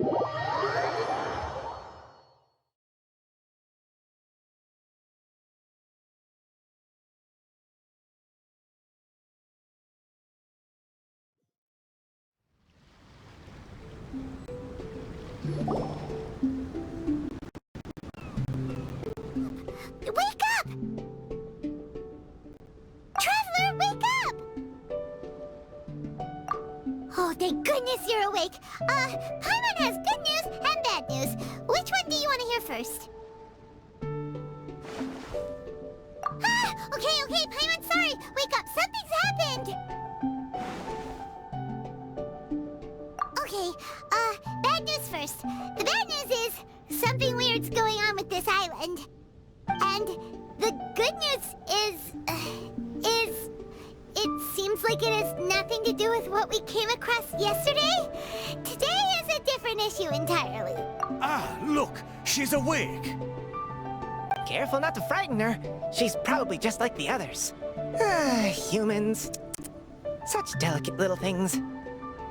Wake up! Traveler, wake up! Oh, thank goodness you're awake. Paimon has good news and bad news. Which one do you want to hear first? Okay, Paimon, sorry. Wake up, something's happened. Okay, bad news first. The bad news is something weird's going on with this island. And the good news is it seems like it has nothing to do with what we came across yesterday. Today is a different issue entirely. Ah, look, she's awake. Careful not to frighten her. She's probably just like the others. Humans. Such delicate little things.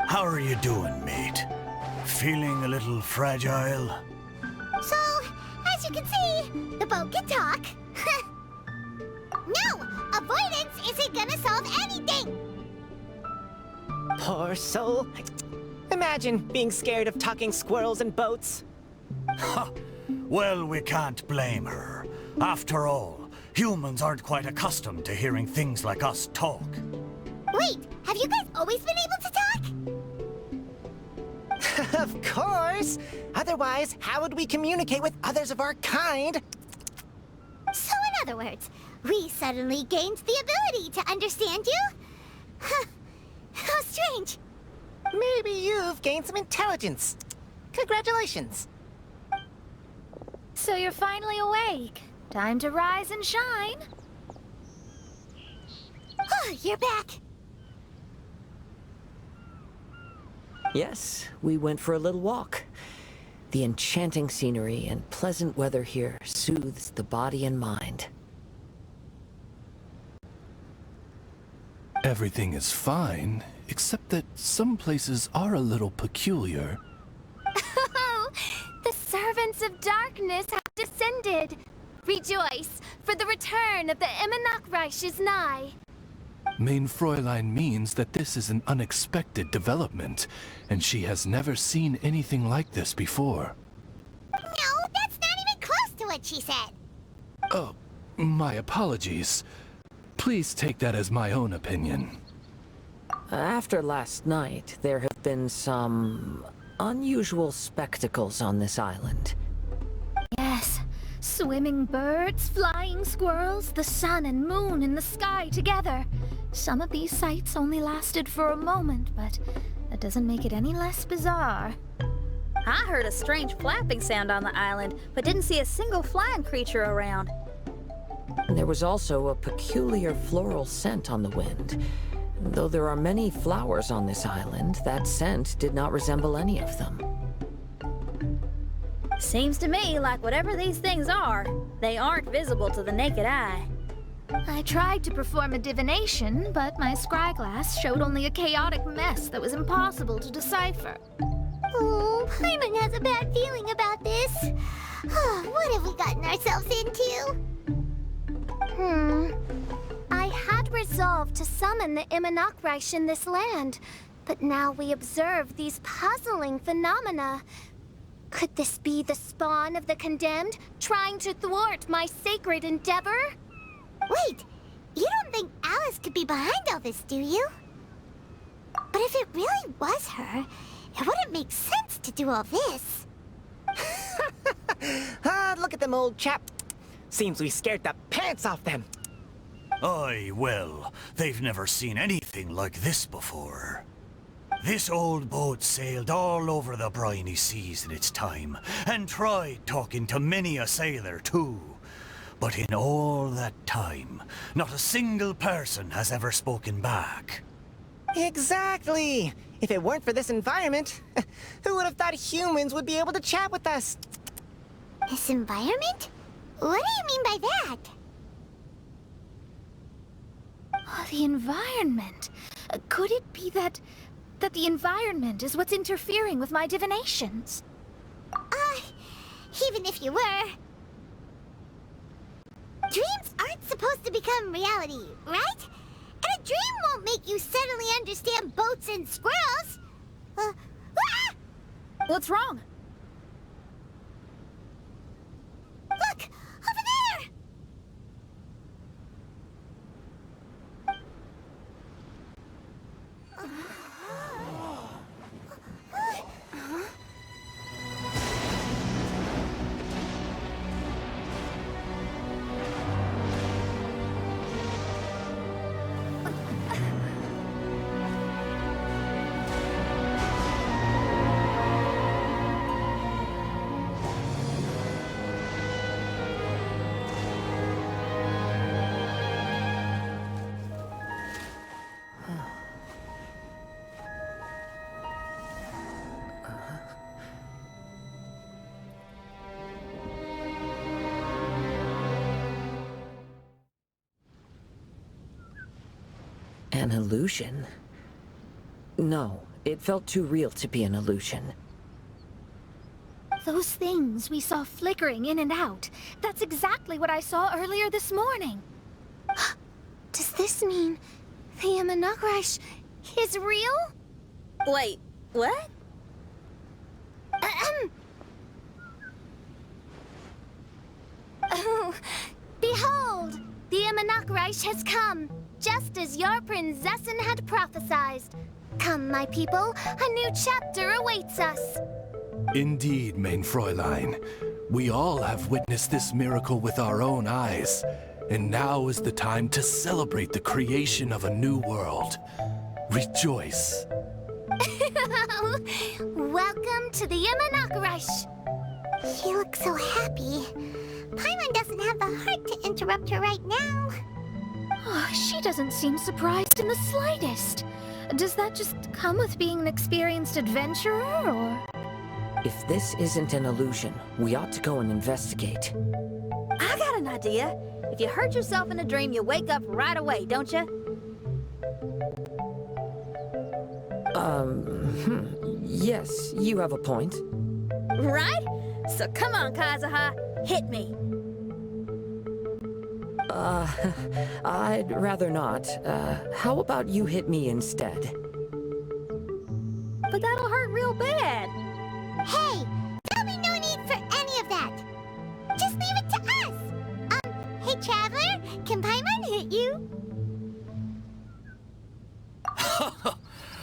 How are you doing, mate? Feeling a little fragile? So, as you can see, the boat can talk. No! Avoidance isn't gonna solve anything! Poor soul. Imagine being scared of talking squirrels and boats. Ha! Well, we can't blame her. After all, humans aren't quite accustomed to hearing things like us talk. Wait, have you guys always been able to talk? Of course! Otherwise, how would we communicate with others of our kind? So in other words, we suddenly gained the ability to understand you? Huh. How strange. Maybe you've gained some intelligence. Congratulations. So you're finally awake. Time to rise and shine. Oh, you're back. Yes, we went for a little walk. The enchanting scenery and pleasant weather here soothes the body and mind. Everything is fine, except that some places are a little peculiar. Oh, the servants of darkness have descended. Rejoice, for the return of the Reich is nigh. Mein Fräulein means that this is an unexpected development, and she has never seen anything like this before. No, that's not even close to what she said. Oh, my apologies. Please take that as my own opinion. After last night, there have been some unusual spectacles on this island. Yes, swimming birds, flying squirrels, the sun and moon in the sky together. Some of these sights only lasted for a moment, but that doesn't make it any less bizarre. I heard a strange flapping sound on the island, but didn't see a single flying creature around. There was also a peculiar floral scent on the wind. Though there are many flowers on this island, that scent did not resemble any of them. Seems to me like whatever these things are, they aren't visible to the naked eye. I tried to perform a divination, but my scryglass showed only a chaotic mess that was impossible to decipher. Oh, Paimon has a bad feeling about this. What have we gotten ourselves into? I had resolved to summon the Reich in this land, but now we observe these puzzling phenomena. Could this be the spawn of the condemned, trying to thwart my sacred endeavor? Wait, you don't think Alice could be behind all this, do you? But if it really was her, it wouldn't make sense to do all this. Look at them, old chap. Seems we scared the pants off them. Aye, well, they've never seen anything like this before. This old boat sailed all over the briny seas in its time, and tried talking to many a sailor too. But in all that time, not a single person has ever spoken back. Exactly. If it weren't for this environment, who would have thought humans would be able to chat with us? This environment? What do you mean by that? Oh, the environment. Could it be that that the environment is what's interfering with my divinations? Even if you were... Dreams aren't supposed to become reality, right? And a dream won't make you suddenly understand boats and squirrels. What's wrong? Look! Over there! An illusion? No, it felt too real to be an illusion. Those things we saw flickering in and out. That's exactly what I saw earlier this morning. Does this mean the Mirage is real? Wait, what? Oh, behold! The Mirage has come, just as your Prinzessin had prophesied. Come, my people, a new chapter awaits us. Indeed, mein Fräulein. We all have witnessed this miracle with our own eyes. And now is the time to celebrate the creation of a new world. Rejoice. Welcome to the Mirage. She looks so happy. Paimon doesn't have the heart to interrupt her right now. Oh, she doesn't seem surprised in the slightest. Does that just come with being an experienced adventurer, or...? If this isn't an illusion, we ought to go and investigate. I got an idea. If you hurt yourself in a dream, you wake up right away, don't you? Yes, you have a point. Right? So come on, Kazuha. Hit me. I'd rather not. How about you hit me instead? But that'll hurt real bad. Hey, there'll be no need for any of that. Just leave it to us. Hey, Traveler, can Paimon hit you?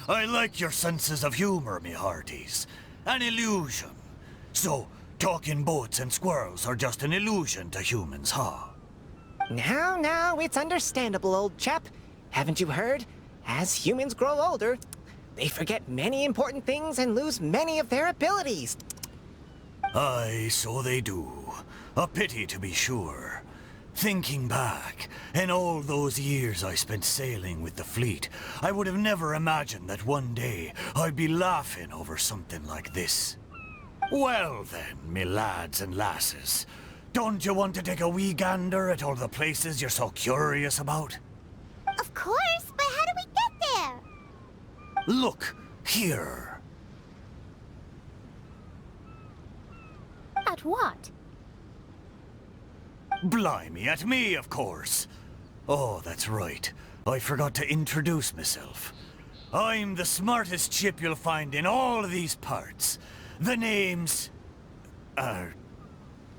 I like your senses of humor, me hearties. An illusion. So, talking boats and squirrels are just an illusion to humans, huh? Now, it's understandable, old chap. Haven't you heard? As humans grow older, they forget many important things and lose many of their abilities. Aye, so they do. A pity, to be sure. Thinking back, in all those years I spent sailing with the fleet, I would have never imagined that one day I'd be laughing over something like this. Well then, me lads and lasses, don't you want to take a wee gander at all the places you're so curious about? Of course, but how do we get there? Look, here. At what? Blimey, at me, of course. Oh, that's right. I forgot to introduce myself. I'm the smartest chip you'll find in all of these parts. The name's...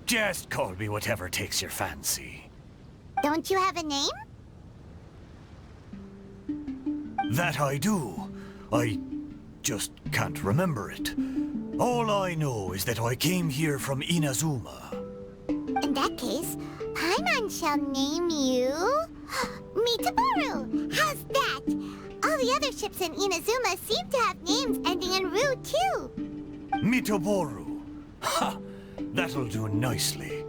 just call me whatever takes your fancy. Don't you have a name? That I do. I just can't remember it. All I know is that I came here from Inazuma. In that case, Paimon shall name you... Mitaboru! How's that? All the other ships in Inazuma seem to have names ending in Ru, too. Mitaboru. Ha! That'll do nicely.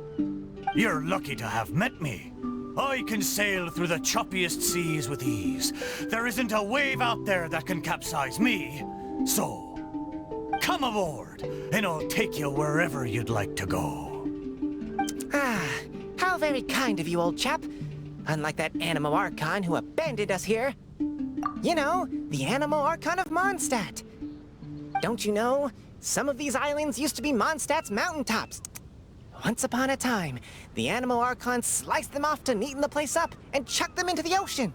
You're lucky to have met me. I can sail through the choppiest seas with ease. There isn't a wave out there that can capsize me. So, come aboard, and I'll take you wherever you'd like to go. How very kind of you, old chap. Unlike that Animo Archon who abandoned us here. You know, the animal archon of Mondstadt. Don't you know, some of these islands used to be Mondstadt's mountaintops. Once upon a time, the animal archon sliced them off to neaten the place up and chucked them into the ocean.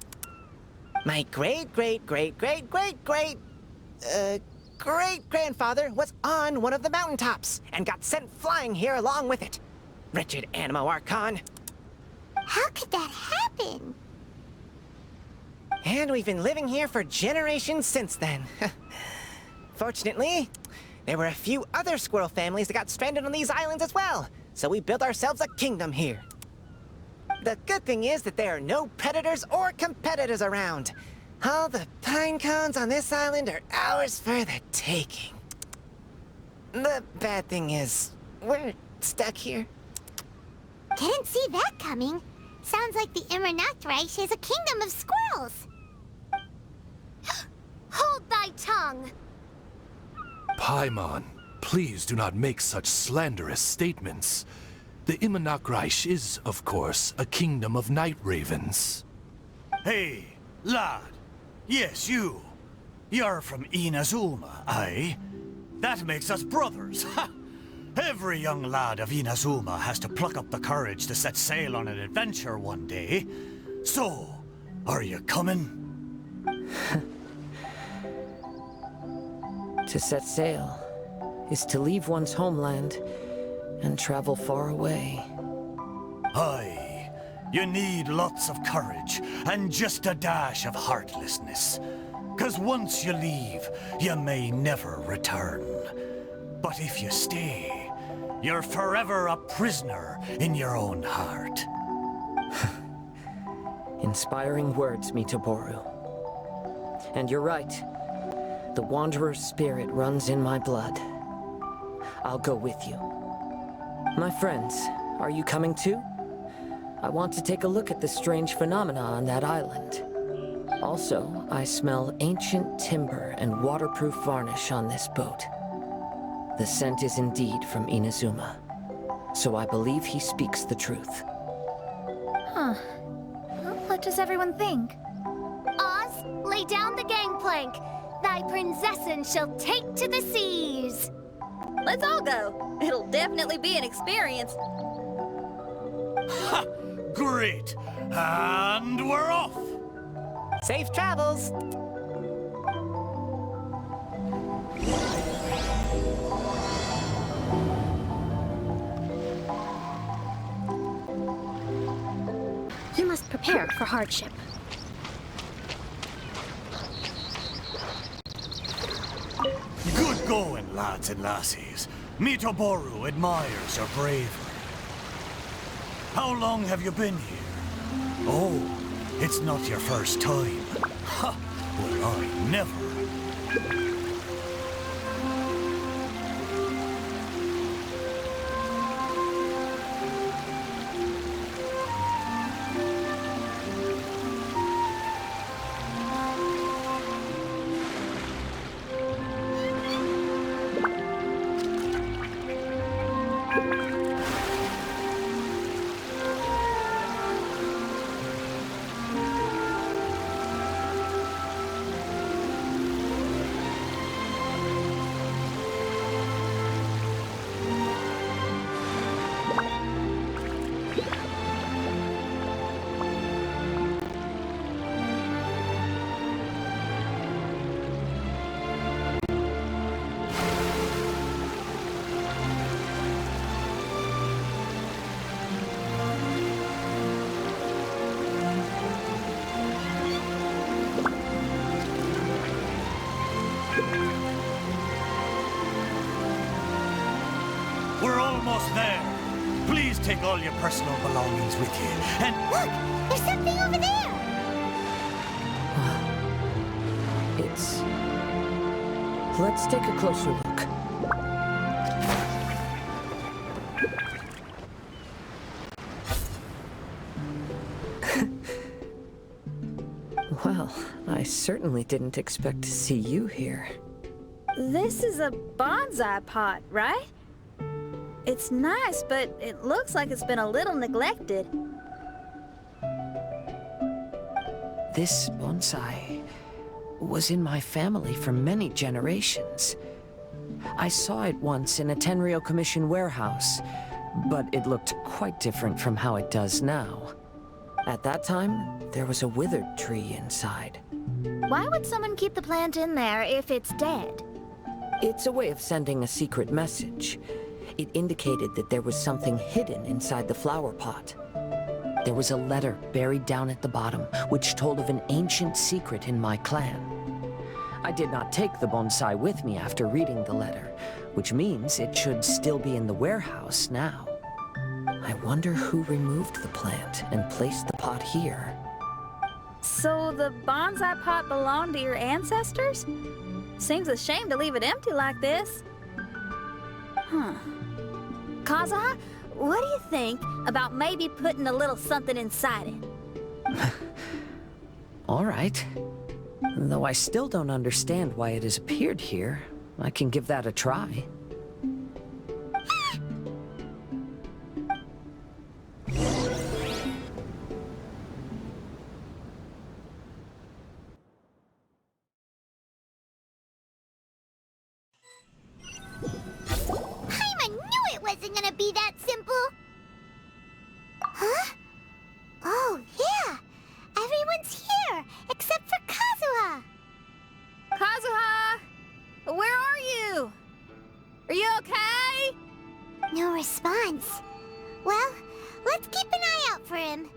My great-great-great-great-great-grandfather was on one of the mountaintops and got sent flying here along with it. Wretched animal archon. How could that happen? And we've been living here for generations since then. Fortunately, there were a few other squirrel families that got stranded on these islands as well, so we built ourselves a kingdom here. The good thing is that there are no predators or competitors around. All the pine cones on this island are ours for the taking. The bad thing is, we're stuck here. Didn't see that coming. Sounds like the Immernachtreich is a kingdom of squirrels. Hold thy tongue! Paimon, please do not make such slanderous statements. The Immernachtreich is, of course, a kingdom of night ravens. Hey, lad. Yes, you. You're from Inazuma, aye? That makes us brothers, ha! Every young lad of Inazuma has to pluck up the courage to set sail on an adventure one day. So, are you coming? To set sail is to leave one's homeland and travel far away. Aye, you need lots of courage and just a dash of heartlessness. 'Cause once you leave, you may never return. But if you stay, you're forever a prisoner in your own heart. Inspiring words, Mitoboru. And you're right. The Wanderer's spirit runs in my blood. I'll go with you. My friends, are you coming too? I want to take a look at the strange phenomena on that island. Also, I smell ancient timber and waterproof varnish on this boat. The scent is indeed from Inazuma, so I believe he speaks the truth. Huh. Well, what does everyone think? Oz, lay down the gangplank. Thy prinzessin shall take to the seas. Let's all go. It'll definitely be an experience. Ha! Great! And we're off! Safe travels! You must prepare for hardship. Good going, lads and lassies. Mitoboru admires your bravery. How long have you been here? Oh, it's not your first time. Ha! Well, I never. We're almost there. Please take all your personal belongings with you. And Look! There's something over there! It's... Let's take a closer look. Well, I certainly didn't expect to see you here. This is a bonsai pot, right? It's nice, but it looks like it's been a little neglected. This bonsai was in my family for many generations. I saw it once in a Tenryo Commission warehouse, but it looked quite different from how it does now. At that time, there was a withered tree inside. Why would someone keep the plant in there if it's dead? It's a way of sending a secret message. It indicated that there was something hidden inside the flower pot. There was a letter buried down at the bottom, which told of an ancient secret in my clan. I did not take the bonsai with me after reading the letter, which means it should still be in the warehouse now. I wonder who removed the plant and placed the pot here. So the bonsai pot belonged to your ancestors? Seems a shame to leave it empty like this. Kazuha, what do you think about maybe putting a little something inside it? All right. Though I still don't understand why it has appeared here, I can give that a try. I knew it wasn't gonna be that simple! Huh? Oh, yeah! Everyone's here, except for Kazuha! Kazuha! Where are you? Are you okay? No response. Well, let's keep an eye out for him.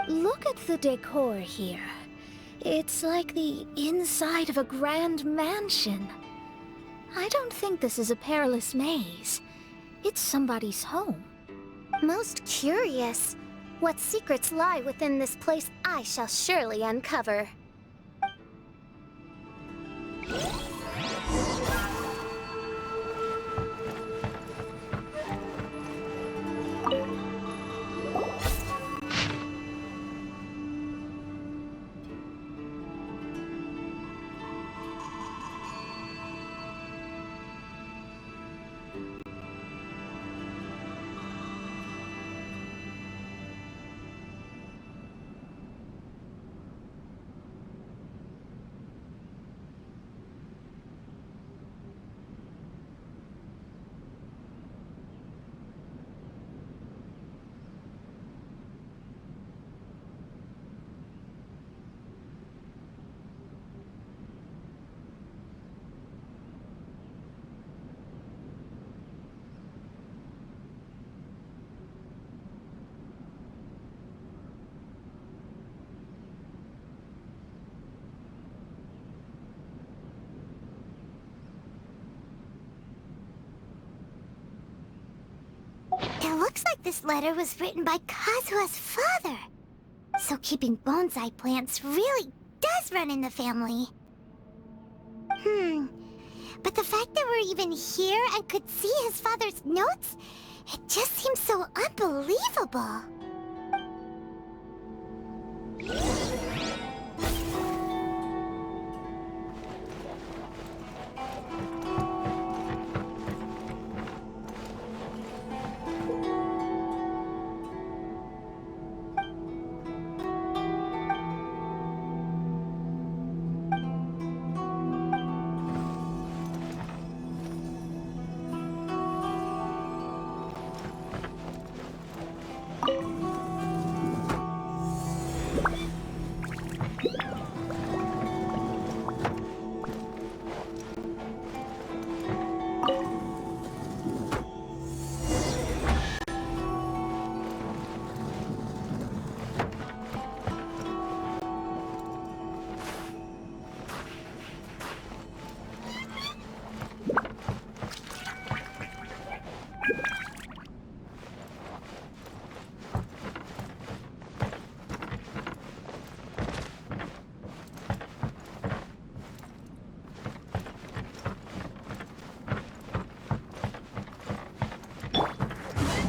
Look at the decor here. It's like the inside of a grand mansion. I don't think this is a perilous maze. It's somebody's home. Most curious. What secrets lie within this place I shall surely uncover. It looks like this letter was written by Kazuha's father. So keeping bonsai plants really does run in the family. But the fact that we're even here and could see his father's notes, it just seems so unbelievable.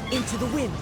Into the wind!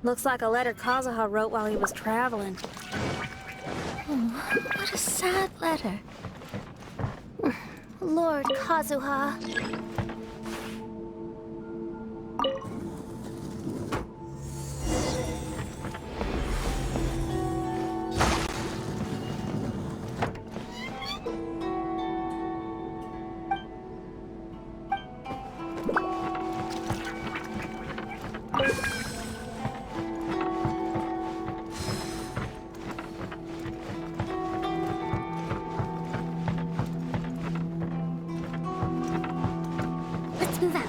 Looks like a letter Kazuha wrote while he was traveling. Oh, what a sad letter. Lord Kazuha. Let's move out.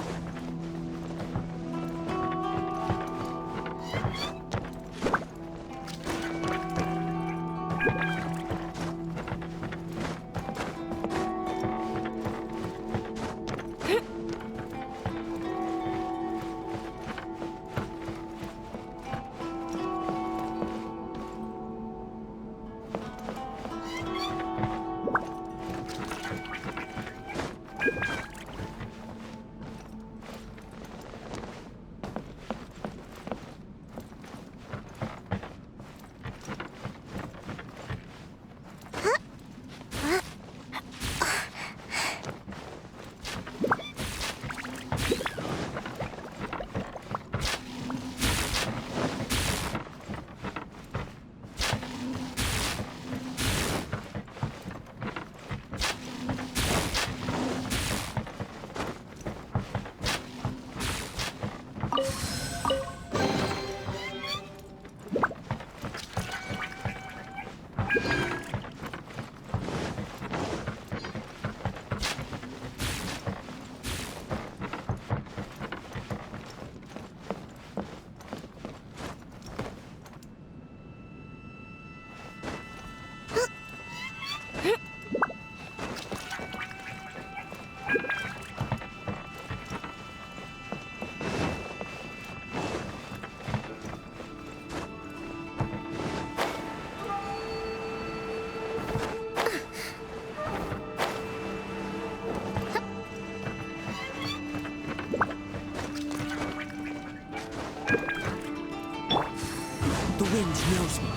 The wind knows me.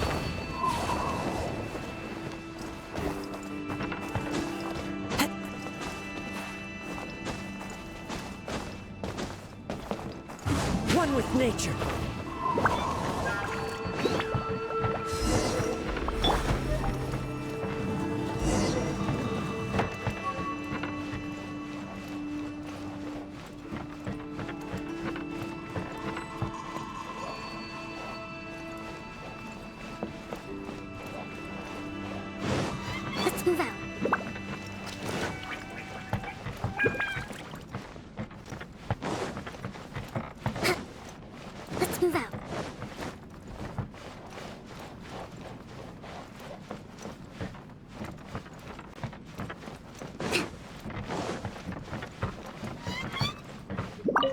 One with nature. Let's move out. Let's move out.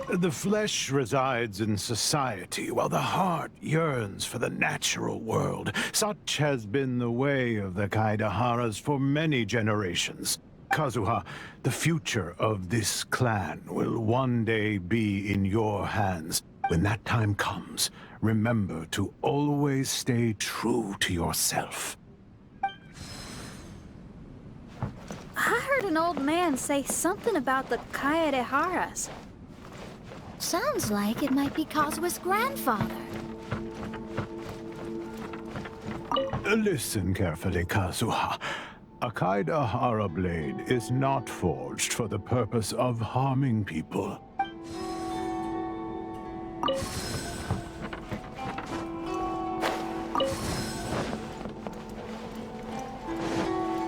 The flesh resides in society, while the heart yearns for the natural world. Such has been the way of the Kaedeharas for many generations. Kazuha, the future of this clan will one day be in your hands. When that time comes, remember to always stay true to yourself. I heard an old man say something about the Kaedeharas. Sounds like it might be Kazuha's grandfather. Listen carefully, Kazuha. A Kaedehara blade is not forged for the purpose of harming people.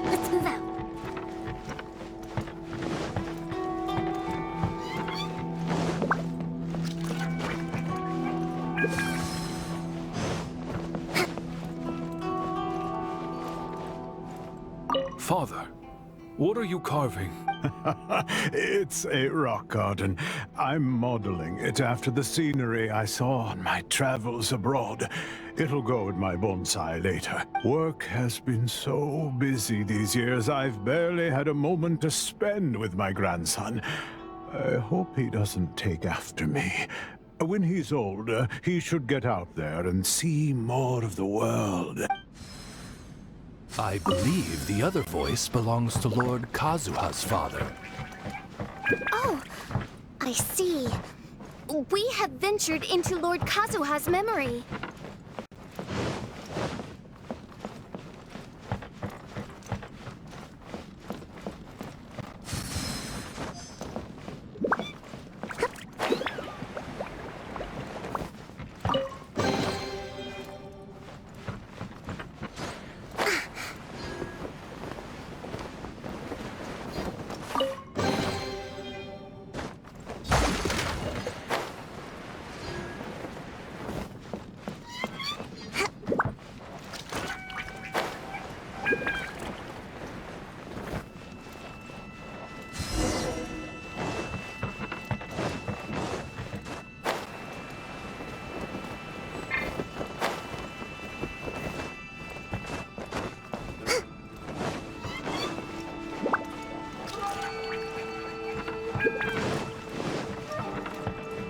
Let's move out. Father, what are you carving? It's a rock garden. I'm modeling it after the scenery I saw on my travels abroad. It'll go in my bonsai later. Work has been so busy these years, I've barely had a moment to spend with my grandson. I hope he doesn't take after me. When he's older, he should get out there and see more of the world. I believe the other voice belongs to Lord Kazuha's father. Oh, I see. We have ventured into Lord Kazuha's memory.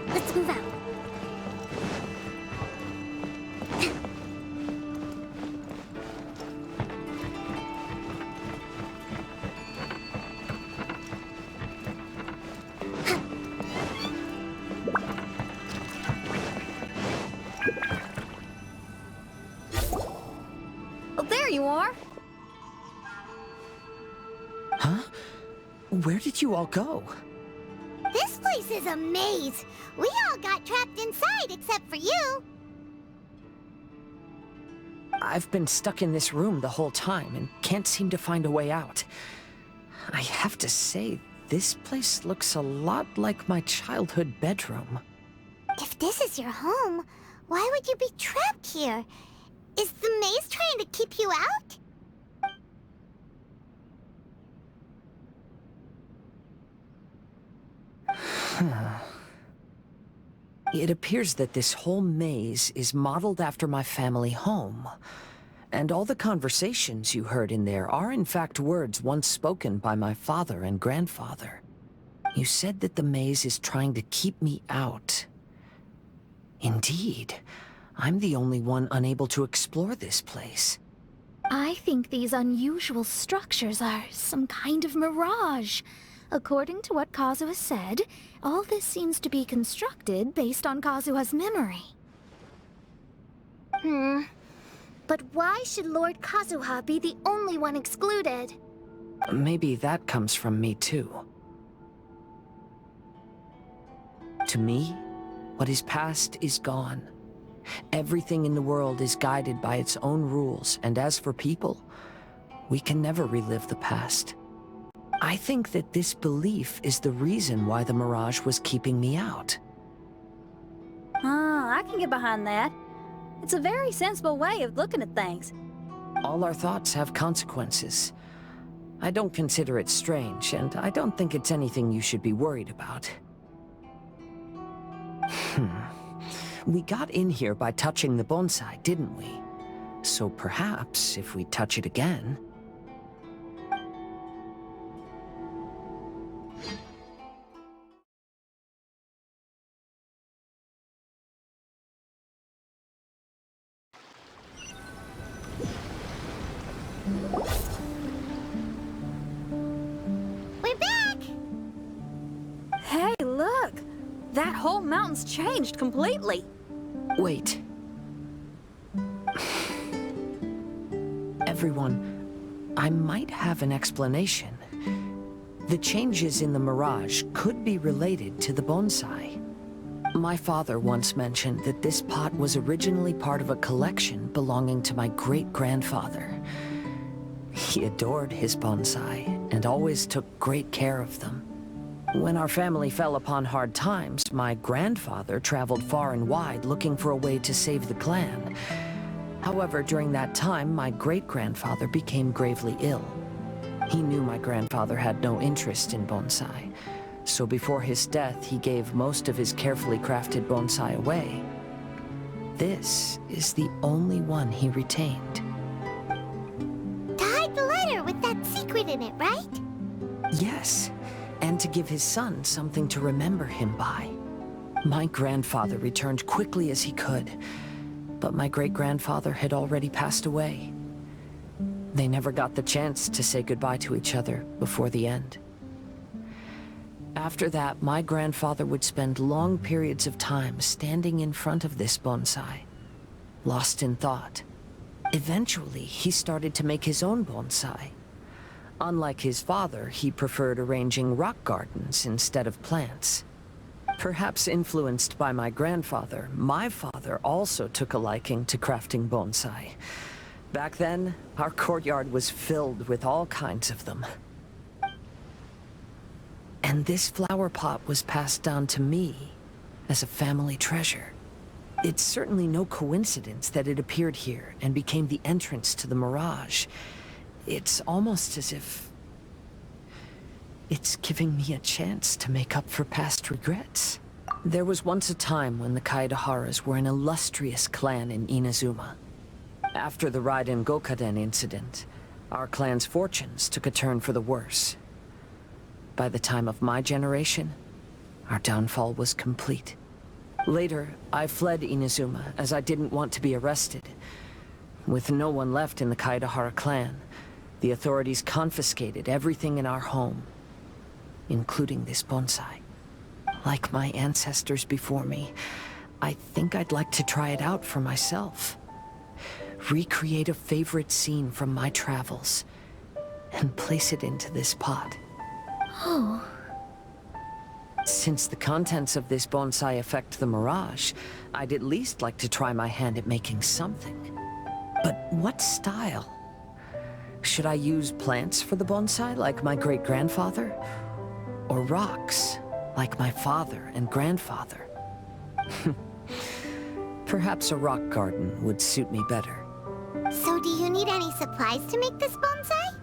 Let's move out. Oh, there you are. Huh? Where did you all go? This place is a maze. We all got trapped inside except for you. I've been stuck in this room the whole time and can't seem to find a way out. I have to say, this place looks a lot like my childhood bedroom. If this is your home, why would you be trapped here? Is the maze trying to keep you out? It appears that this whole maze is modeled after my family home. And all the conversations you heard in there are in fact words once spoken by my father and grandfather. You said that the maze is trying to keep me out. Indeed, I'm the only one unable to explore this place. I think these unusual structures are some kind of mirage. According to what Kazuha said, all this seems to be constructed based on Kazuha's memory. But why should Lord Kazuha be the only one excluded? Maybe that comes from me too. To me, what is past is gone. Everything in the world is guided by its own rules, and as for people, we can never relive the past. I think that this belief is the reason why the Mirage was keeping me out. I can get behind that. It's a very sensible way of looking at things. All our thoughts have consequences. I don't consider it strange, and I don't think it's anything you should be worried about. We got in here by touching the bonsai, didn't we? So perhaps, if we touch it again... We're back! Hey, look! That whole mountain's changed completely. Wait. Everyone, I might have an explanation. The changes in the Mirage could be related to the bonsai. My father once mentioned that this pot was originally part of a collection belonging to my great-grandfather. He adored his bonsai and always took great care of them. When our family fell upon hard times, my grandfather traveled far and wide looking for a way to save the clan. However, during that time, my great-grandfather became gravely ill. He knew my grandfather had no interest in bonsai, so before his death, he gave most of his carefully crafted bonsai away. This is the only one he retained. To hide the letter with that secret in it, right? Yes, and to give his son something to remember him by. My grandfather returned quickly as he could, but my great-grandfather had already passed away. They never got the chance to say goodbye to each other before the end. After that, my grandfather would spend long periods of time standing in front of this bonsai, lost in thought. Eventually, he started to make his own bonsai. Unlike his father, he preferred arranging rock gardens instead of plants. Perhaps influenced by my grandfather, my father also took a liking to crafting bonsai. Back then, our courtyard was filled with all kinds of them. And this flower pot was passed down to me as a family treasure. It's certainly no coincidence that it appeared here and became the entrance to the Mirage. It's almost as if it's giving me a chance to make up for past regrets. There was once a time when the Kaedeharas were an illustrious clan in Inazuma. After the Raiden Gokaden incident, our clan's fortunes took a turn for the worse. By the time of my generation, our downfall was complete. Later, I fled Inazuma as I didn't want to be arrested. With no one left in the Kaedehara clan, the authorities confiscated everything in our home, including this bonsai. Like my ancestors before me, I think I'd like to try it out for myself. Recreate a favorite scene from my travels, and place it into this pot. Oh. Since the contents of this bonsai affect the Mirage, I'd at least like to try my hand at making something. But what style? Should I use plants for the bonsai like my great-grandfather? Or rocks, like my father and grandfather? Perhaps a rock garden would suit me better. So do you need any supplies to make this bonsai?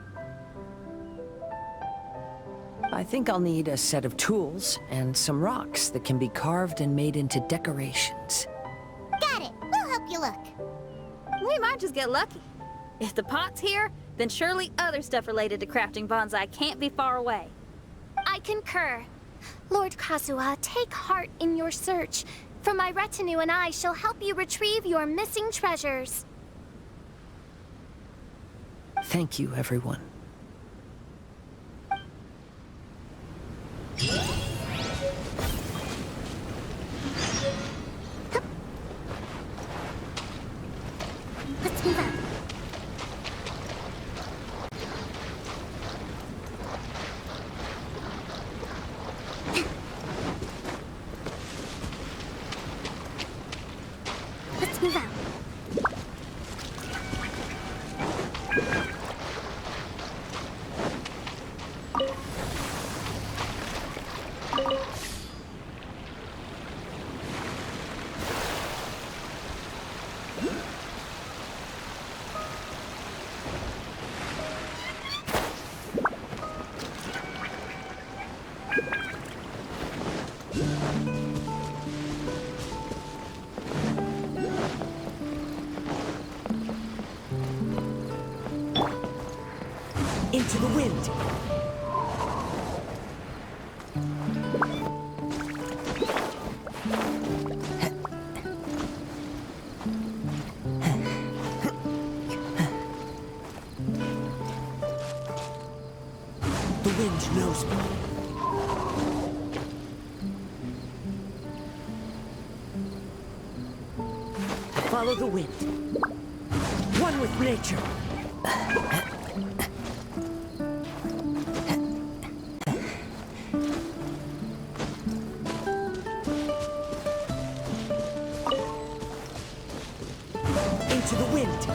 I think I'll need a set of tools and some rocks that can be carved and made into decorations. Got it. We'll help you look. We might just get lucky. If the pot's here, then surely other stuff related to crafting bonsai can't be far away. I concur. Lord Kazuha, take heart in your search. For my retinue and I shall help you retrieve your missing treasures. Thank you, everyone. Let's move on. Let's move on. Into the wind! The wind knows me. Follow the wind. One with nature. Into the wind.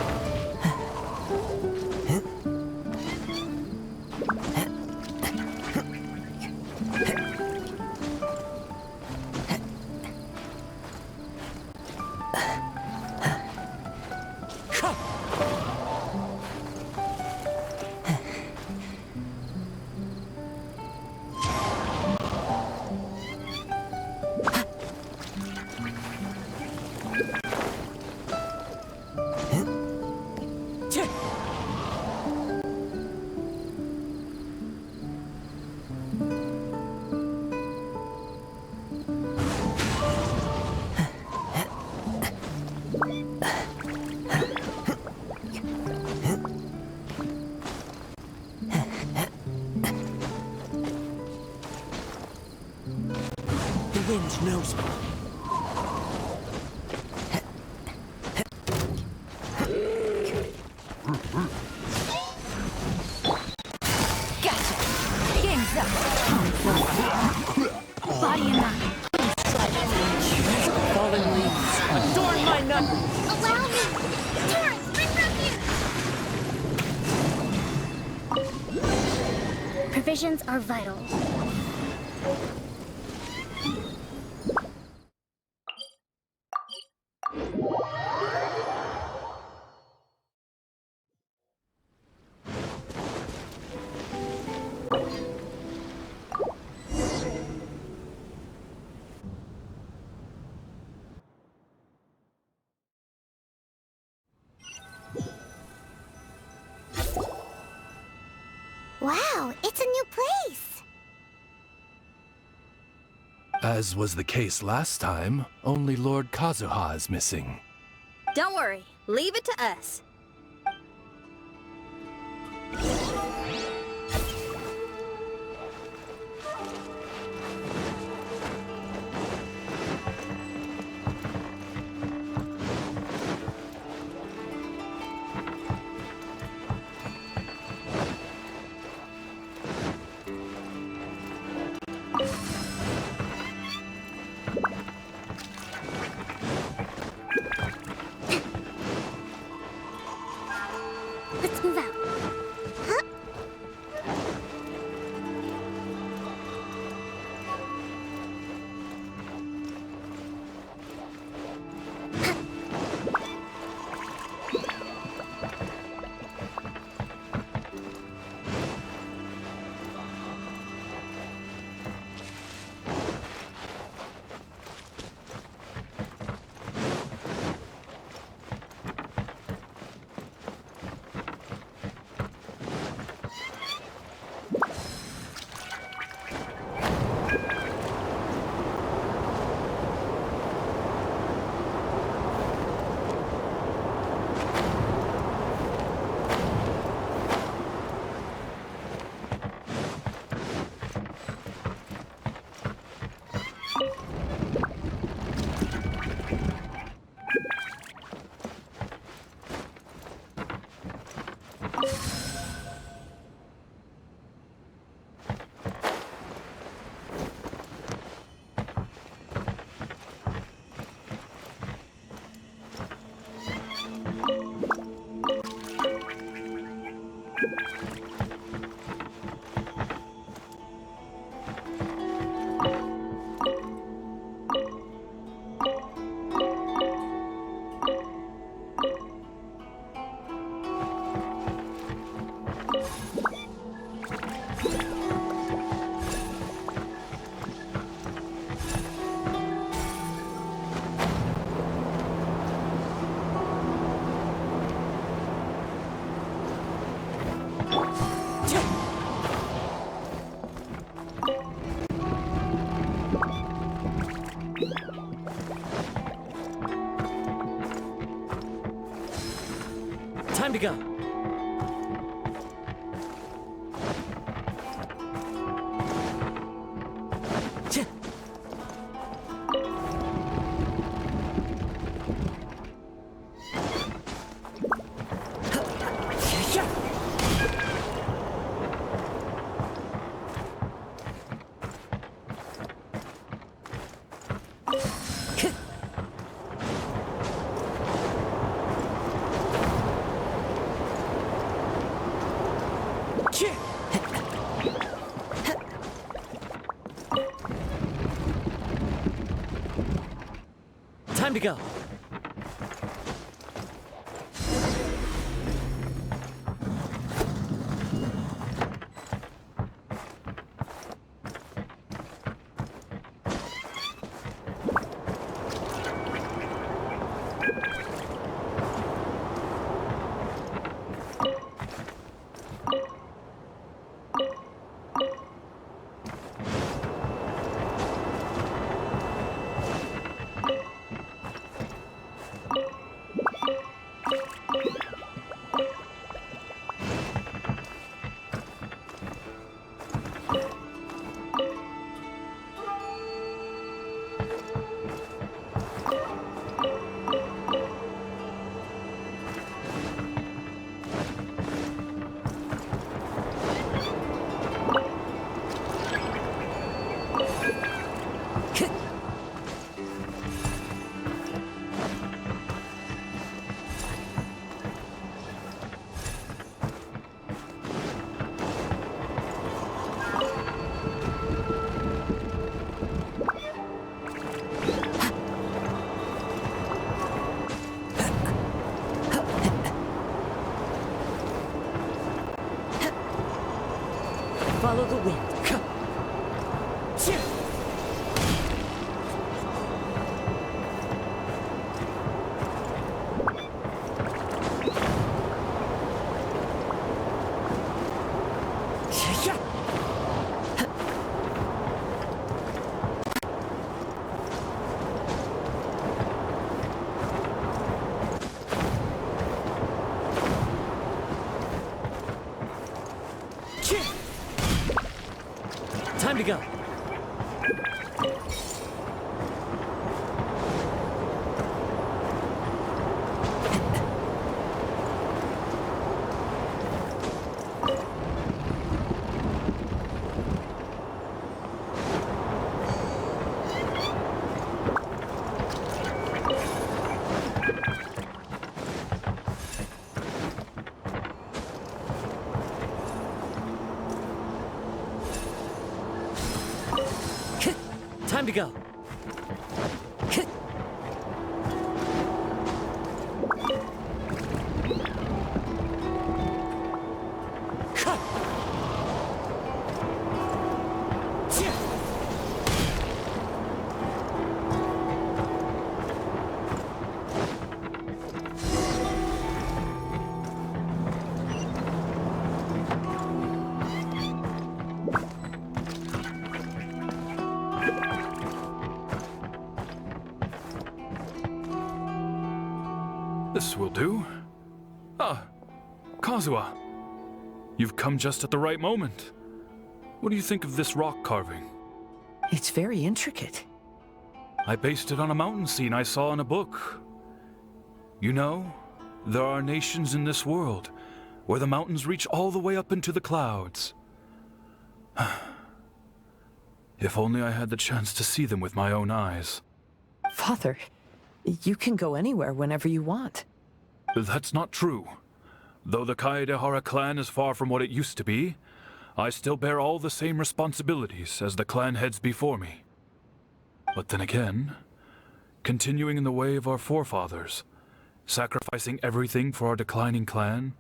wind knows me. Gotcha! Game's up! Body and mind. Fallen leaves, adorn my nut! Allow me! Torrance, bring them here! Provisions are vital. Wow, it's a new place! As was the case last time, only Lord Kazuha is missing. Don't worry, leave it to us. Let's move out. Huh? Time to go. Time to go. follow the wind. Time to go. Time to go. This will do. Ah, Kazuha. You've come just at the right moment. What do you think of this rock carving? It's very intricate. I based it on a mountain scene I saw in a book. You know, there are nations in this world where the mountains reach all the way up into the clouds. If only I had the chance to see them with my own eyes. Father, you can go anywhere whenever you want. That's not true. Though the Kaedehara clan is far from what it used to be, I still bear all the same responsibilities as the clan heads before me. But then again, continuing in the way of our forefathers, sacrificing everything for our declining clan,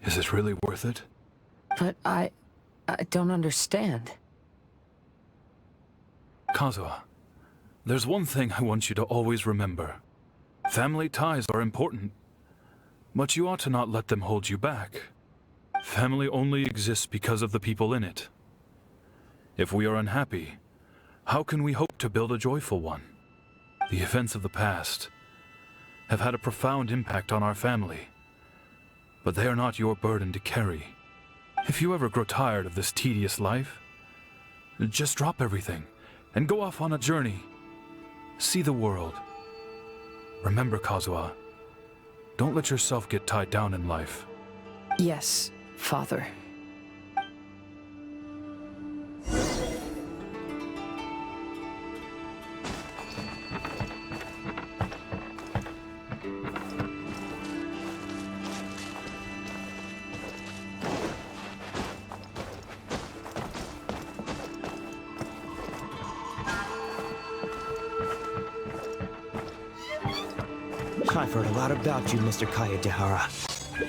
is it really worth it? But I don't understand. Kazuha, there's one thing I want you to always remember. Family ties are important, but you ought to not let them hold you back. Family only exists because of the people in it. If we are unhappy, how can we hope to build a joyful one? The events of the past have had a profound impact on our family, but they are not your burden to carry. If you ever grow tired of this tedious life, just drop everything and go off on a journey. See the world. Remember, Kazuha, don't let yourself get tied down in life. Yes, Father. I've heard a lot about you, Mr. Kaedehara.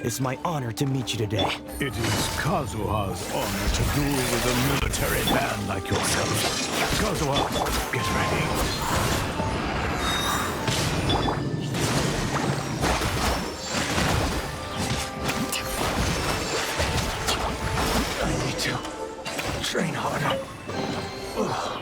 It's my honor to meet you today. It is Kazuha's honor to duel with a military man like yourself. Kazuha, get ready. I need to train harder. Ugh.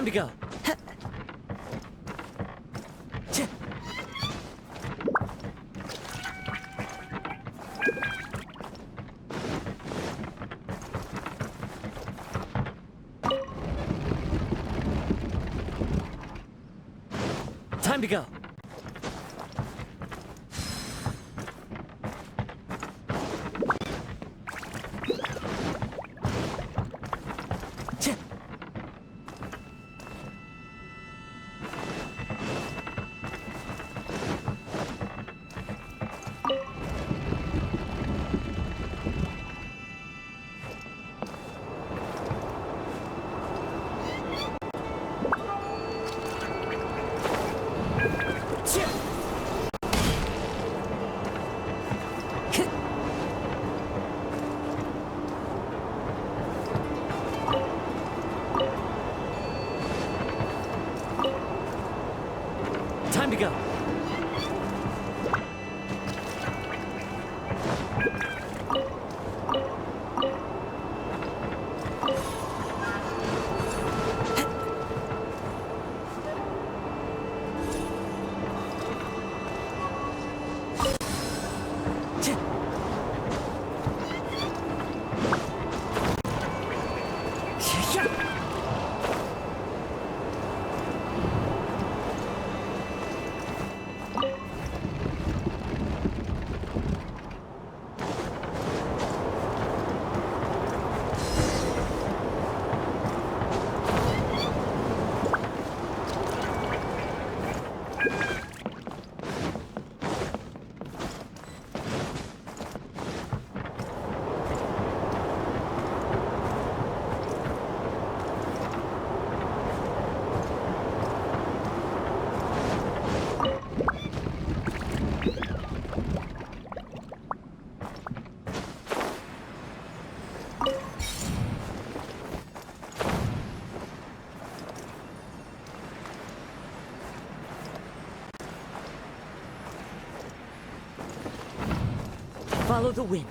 Time to go. Time to go. Time to go. Follow the wind.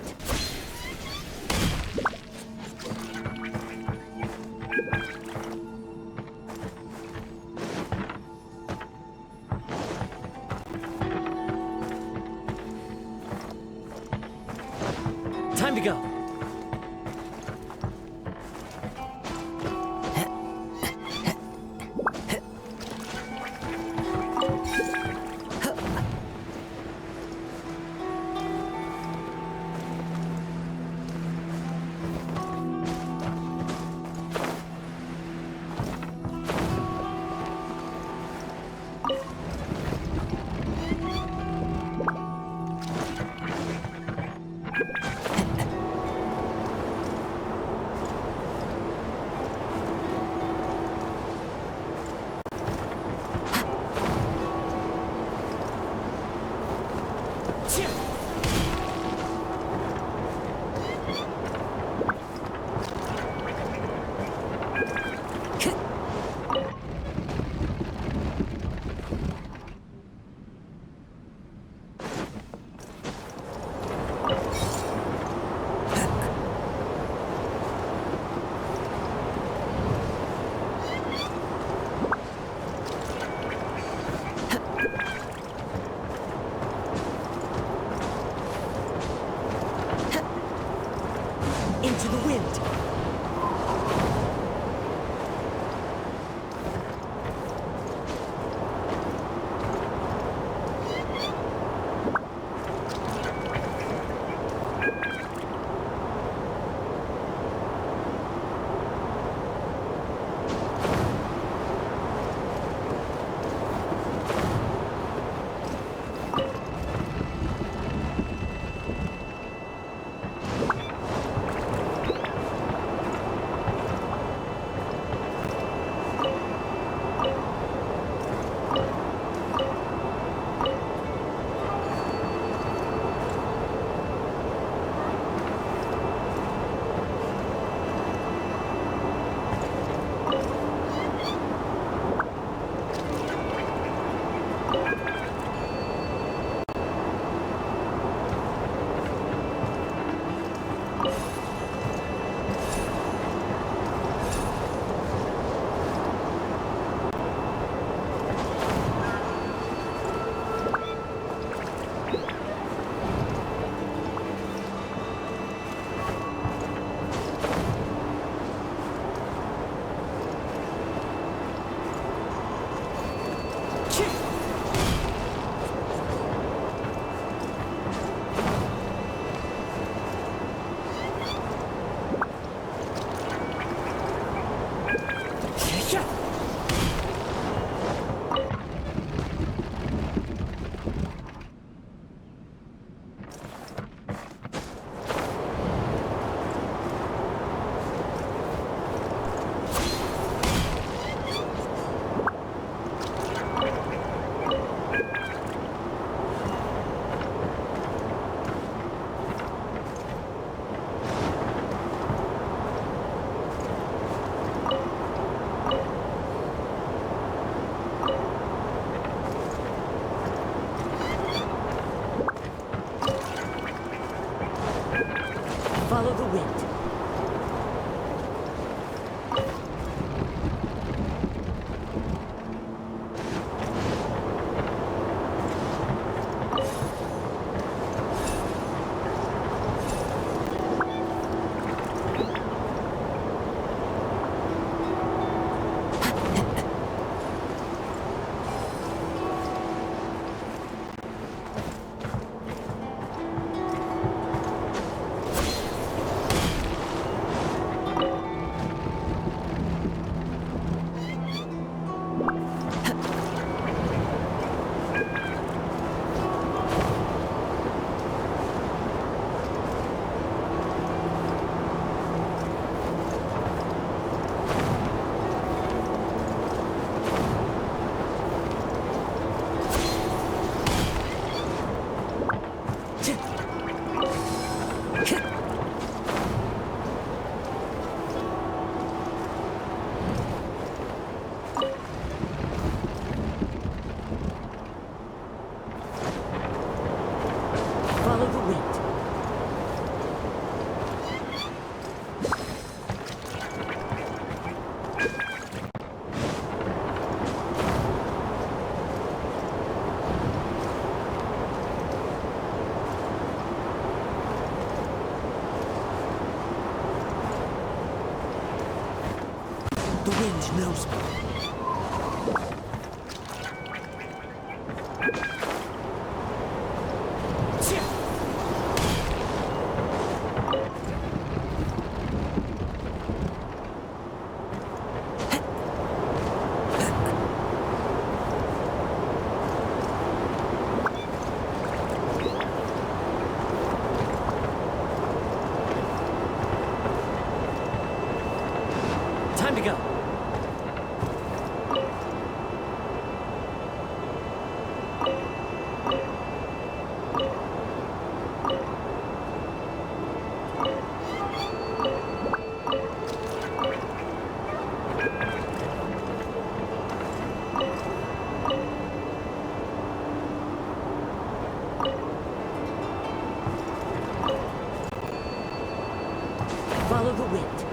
Time to go. Into the wind. the wind. Follow the wind. The wind knows me. Time to go. Follow the wind.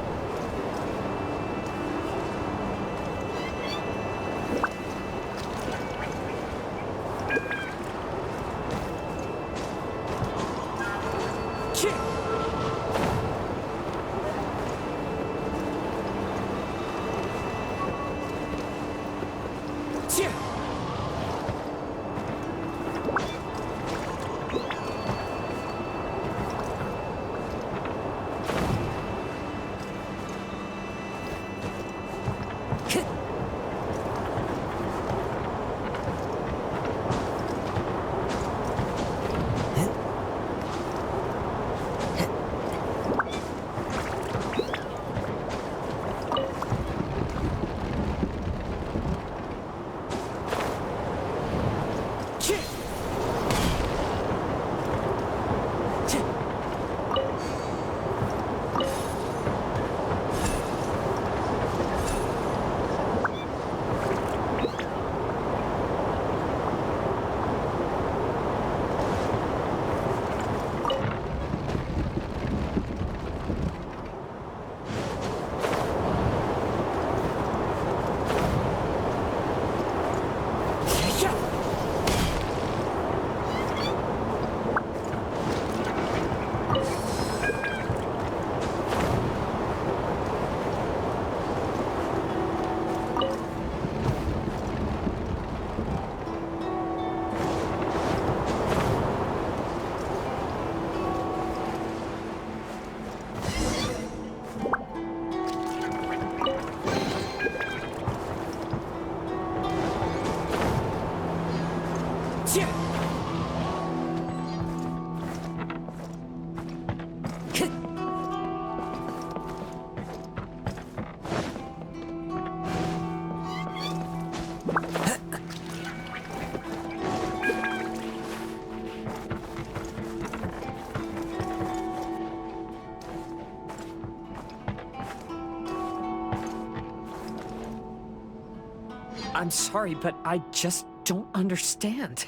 I'm sorry, but I just don't understand.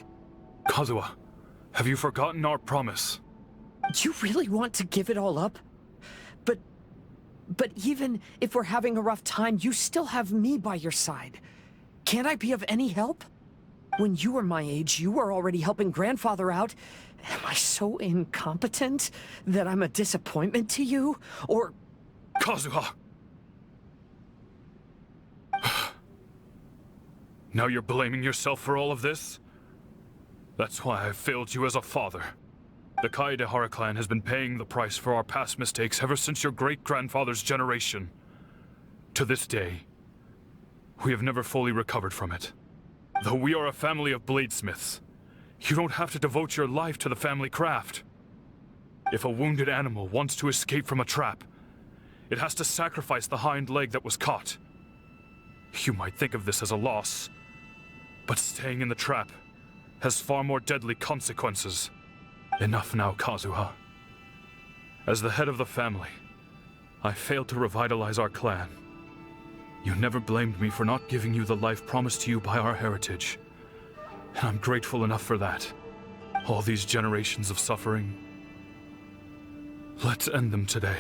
Kazuha, have you forgotten our promise? You really want to give it all up? But even if we're having a rough time, you still have me by your side. Can't I be of any help? When you were my age, you were already helping Grandfather out. Am I so incompetent that I'm a disappointment to you? Or... Kazuha! Now you're blaming yourself for all of this? That's why I failed you as a father. The Kaedehara clan has been paying the price for our past mistakes ever since your great-grandfather's generation. To this day, we have never fully recovered from it. Though we are a family of bladesmiths, you don't have to devote your life to the family craft. If a wounded animal wants to escape from a trap, it has to sacrifice the hind leg that was caught. You might think of this as a loss, but staying in the trap has far more deadly consequences. Enough now, Kazuha. As the head of the family, I failed to revitalize our clan. You never blamed me for not giving you the life promised to you by our heritage. And I'm grateful enough for that. All these generations of suffering, let's end them today.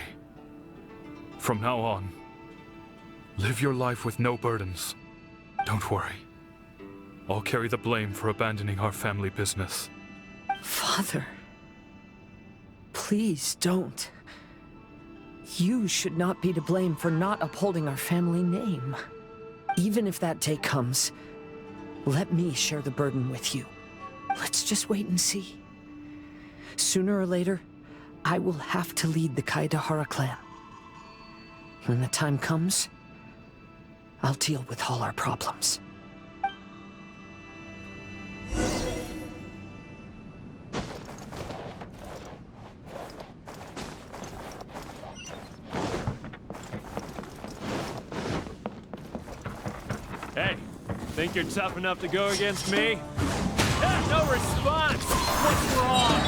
From now on, live your life with no burdens. Don't worry. I'll carry the blame for abandoning our family business. Father... Please don't. You should not be to blame for not upholding our family name. Even if that day comes, let me share the burden with you. Let's just wait and see. Sooner or later, I will have to lead the Kaedehara clan. When the time comes, I'll deal with all our problems. Hey, think you're tough enough to go against me? Ah, no response! What's wrong?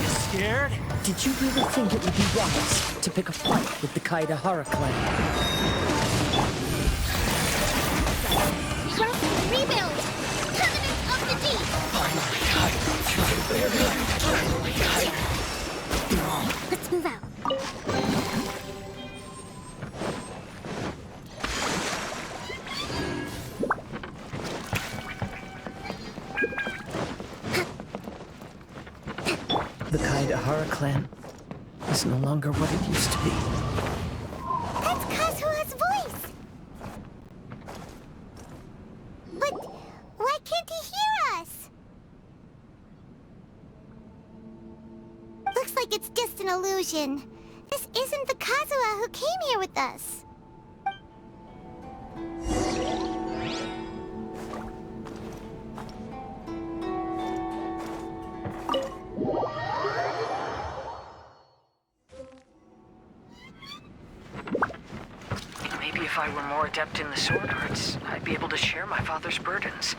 You scared? Did you really think it would be wise to pick a fight with the Kaedehara clan? Rebuild! Covenant of the Deep! Let's move out. The Kaedehara clan is no longer what it used to be. That's Kazuha's voice! But why can't he hear us? Looks like it's just an illusion. This isn't the Kazuha who came here with us. Maybe if I were more adept in the sword arts, I'd be able to share my father's burdens.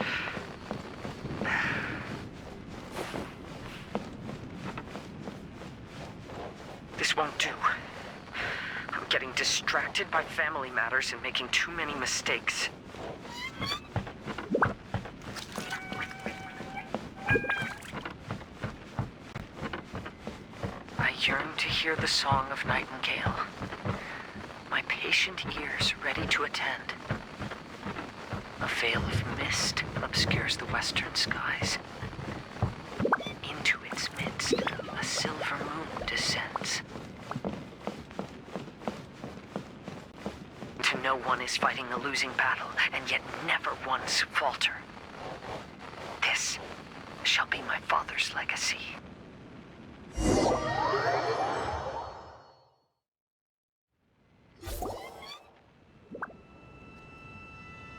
This won't do. I'm getting distracted by family matters and making too many mistakes. I yearn to hear the song of Nightingale. My patient ears ready to attend. A veil of mist obscures the western skies. Into its midst, a silver moon descends. To know one is fighting a losing battle, and yet never once falter. This shall be my father's legacy.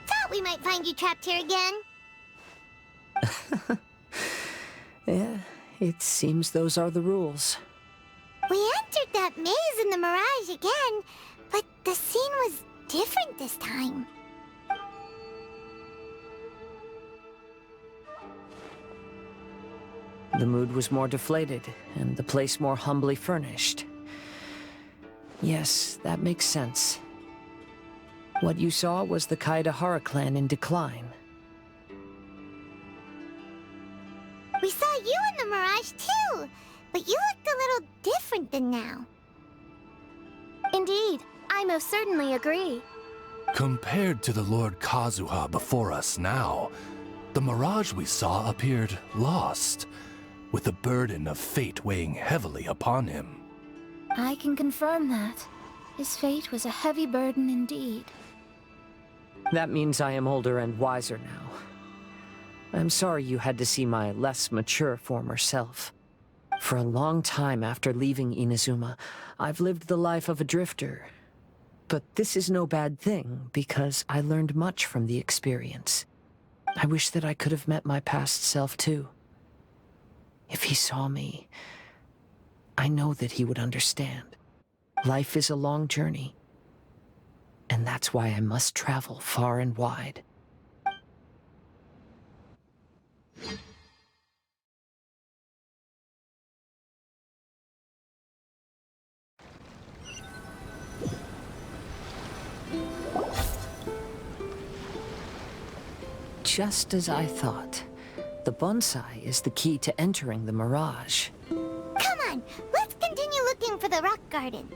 Thought we might find you trapped here again. Yeah, it seems those are the rules. We entered that maze in the Mirage again, but the scene was different this time. The mood was more deflated, and the place more humbly furnished. Yes, that makes sense. What you saw was the Kaedehara clan in decline. We saw you in the Mirage too, but you looked a little different than now. Indeed, I most certainly agree. Compared to the Lord Kazuha before us now, the Mirage we saw appeared lost, with the burden of fate weighing heavily upon him. I can confirm that. His fate was a heavy burden indeed. That means I am older and wiser now. I'm sorry you had to see my less mature former self. For a long time after leaving Inazuma, I've lived the life of a drifter. But this is no bad thing, because I learned much from the experience. I wish that I could have met my past self too. If he saw me, I know that he would understand. Life is a long journey, and that's why I must travel far and wide. Just as I thought. The bonsai is the key to entering the Mirage. Come on, let's continue looking for the rock garden.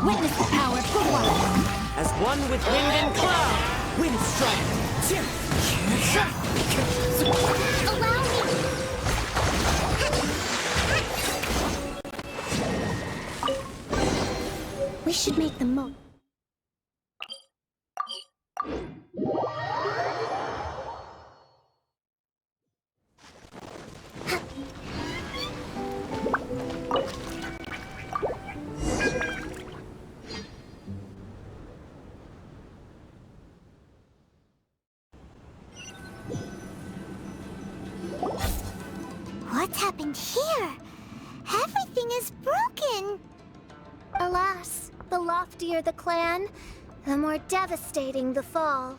Witness the power of Courtyard. As one with wind and cloud! Wind strike! Allow me. We should make the most. What's happened here? Everything is broken. Alas, the loftier the clan, the more devastating the fall.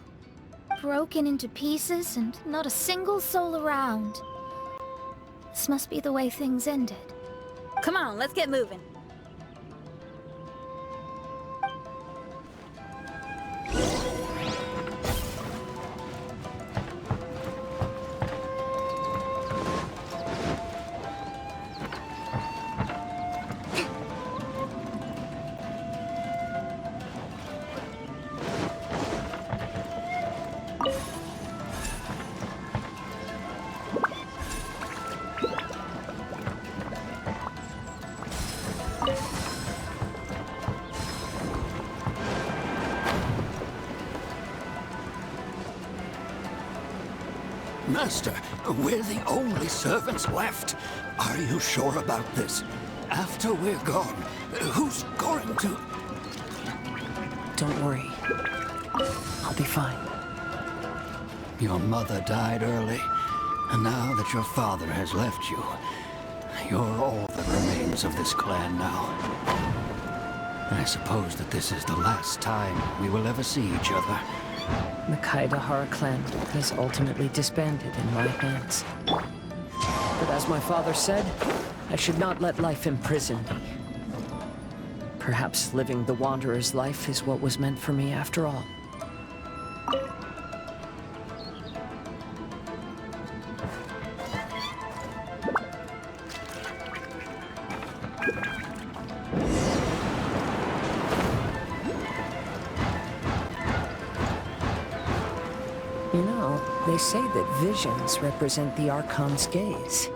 Broken into pieces and not a single soul around. This must be the way things ended. Come on, let's get moving. Master, we're the only servants left. Are you sure about this? After we're gone, who's going to... Don't worry. I'll be fine. Your mother died early, and now that your father has left you, you're all that remains of this clan now. I suppose that this is the last time we will ever see each other. The Kaedehara clan has ultimately disbanded in my hands. But as my father said, I should not let life imprison me. Perhaps living the Wanderer's life is what was meant for me after all. You know, they say that visions represent the Archon's gaze.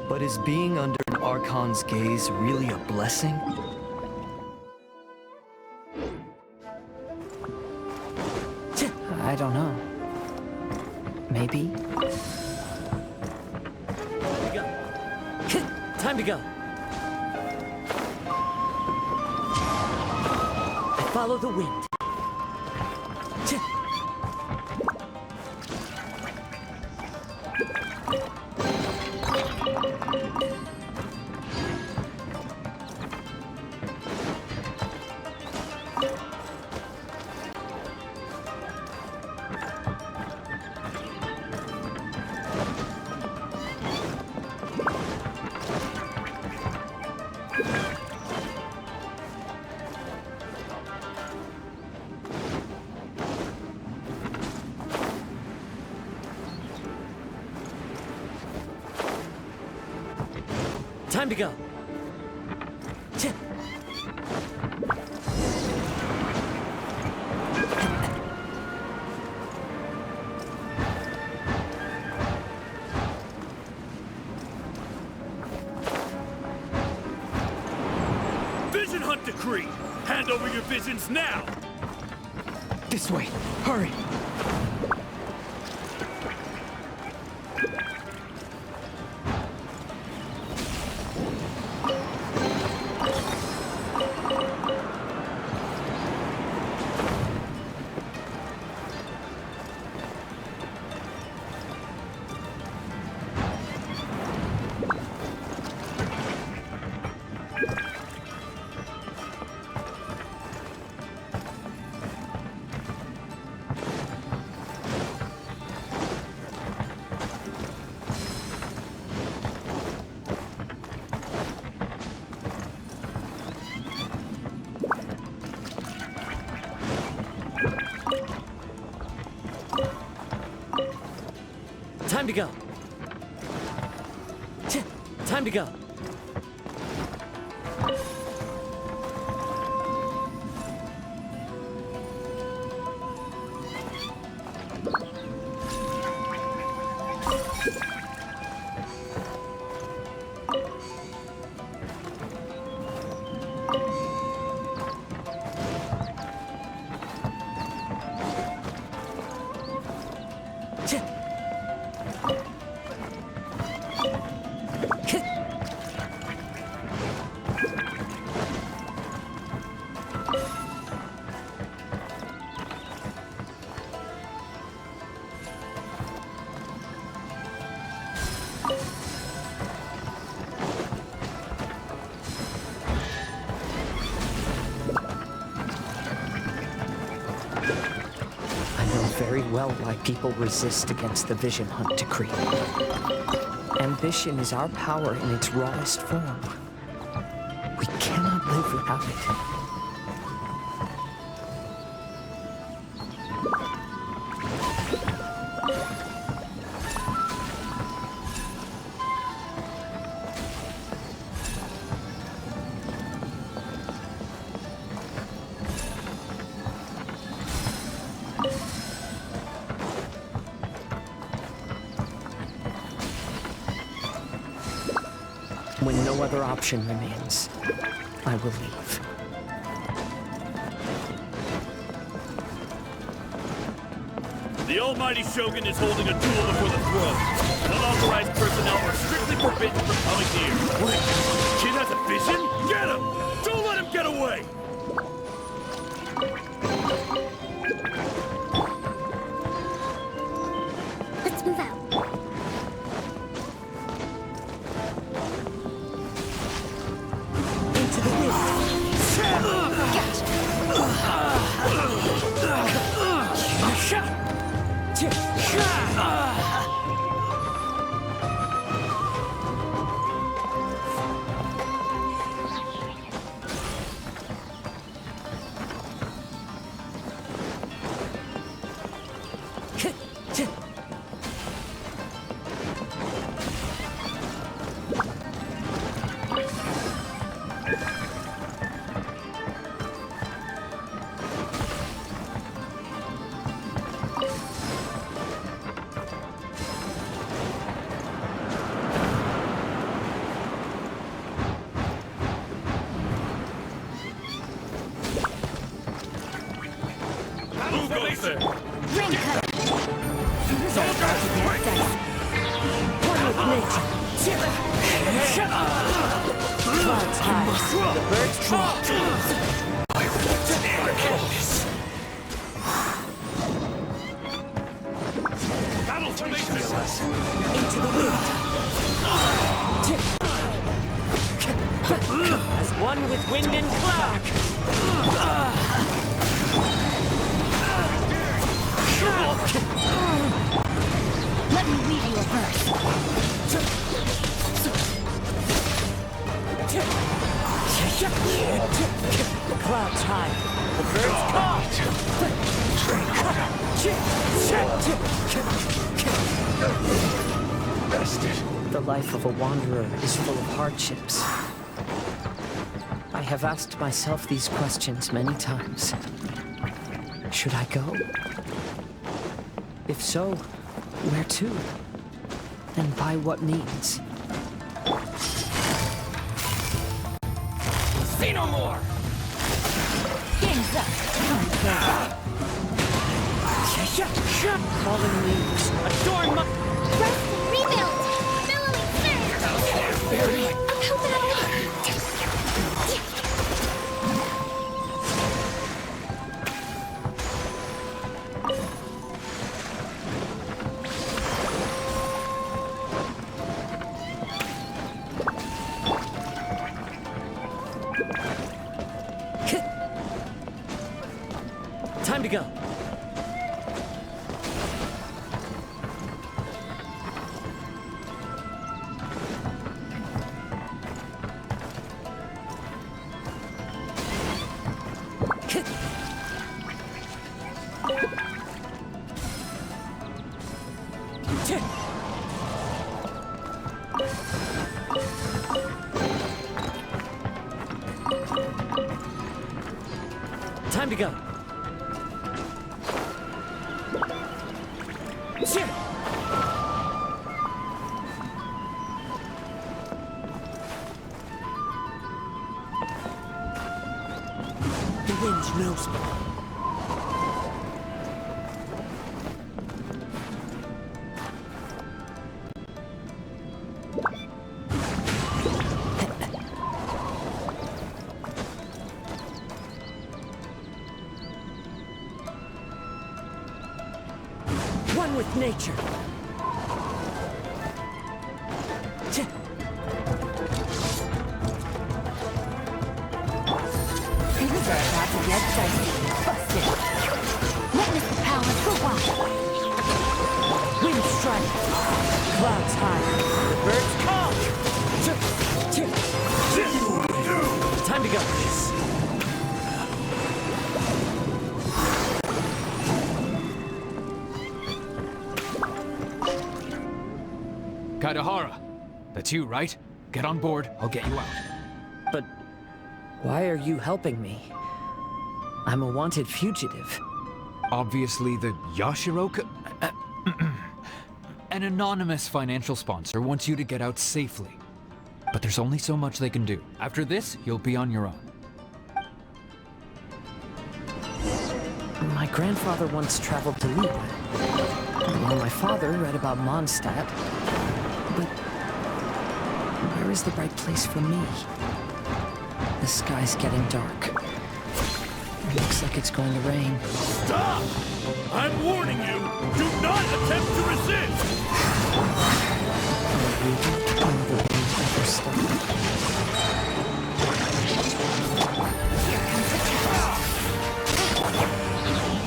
But is being under an Archon's gaze really a blessing? I don't know. Maybe? Time to go. Follow the wind. Time to go. Vision Hunt Decree! Hand over your visions now! This way. Hurry. Time to go. Time to go. Very well why people resist against the Vision Hunt Decree. Ambition is our power in its rawest form. We cannot live without it. When no other option remains, I will leave. The Almighty Shogun is holding a duel before the throne. Unauthorized personnel are strictly forbidden from coming here. What? The kid has a vision? Get him! Don't let him get away! Let's move out. Into the wind. Who goes there? Ring cut. One with nature. Clouds high. The birds drop. us. Into the wind. As one with wind and cloud. Let me read you a verse. The clouds high. The birds call. The life of a wanderer is full of hardships. I have asked myself these questions many times. Should I go? If so, where to? And by what means? Say no more! Game's up. Fallen leaves, adorn my... Rest and rebuild. Billowing surge. I'm helping out. Time to go. Time to go. The wind knows me. One with nature. Things are about to get dicey. Busted. Witness the power for what? Wind strike. Clouds high. The birds call. Time to go. Kaedehara, that's you, right? Get on board, I'll get you out. But why are you helping me? I'm a wanted fugitive. Obviously the Yashiroka... An anonymous financial sponsor wants you to get out safely. But there's only so much they can do. After this, you'll be on your own. My grandfather once traveled to Libre, while my father read about Mondstadt. But where is the right place for me? The sky's getting dark. It looks like it's going to rain. Stop! I'm warning you! Do not attempt to resist!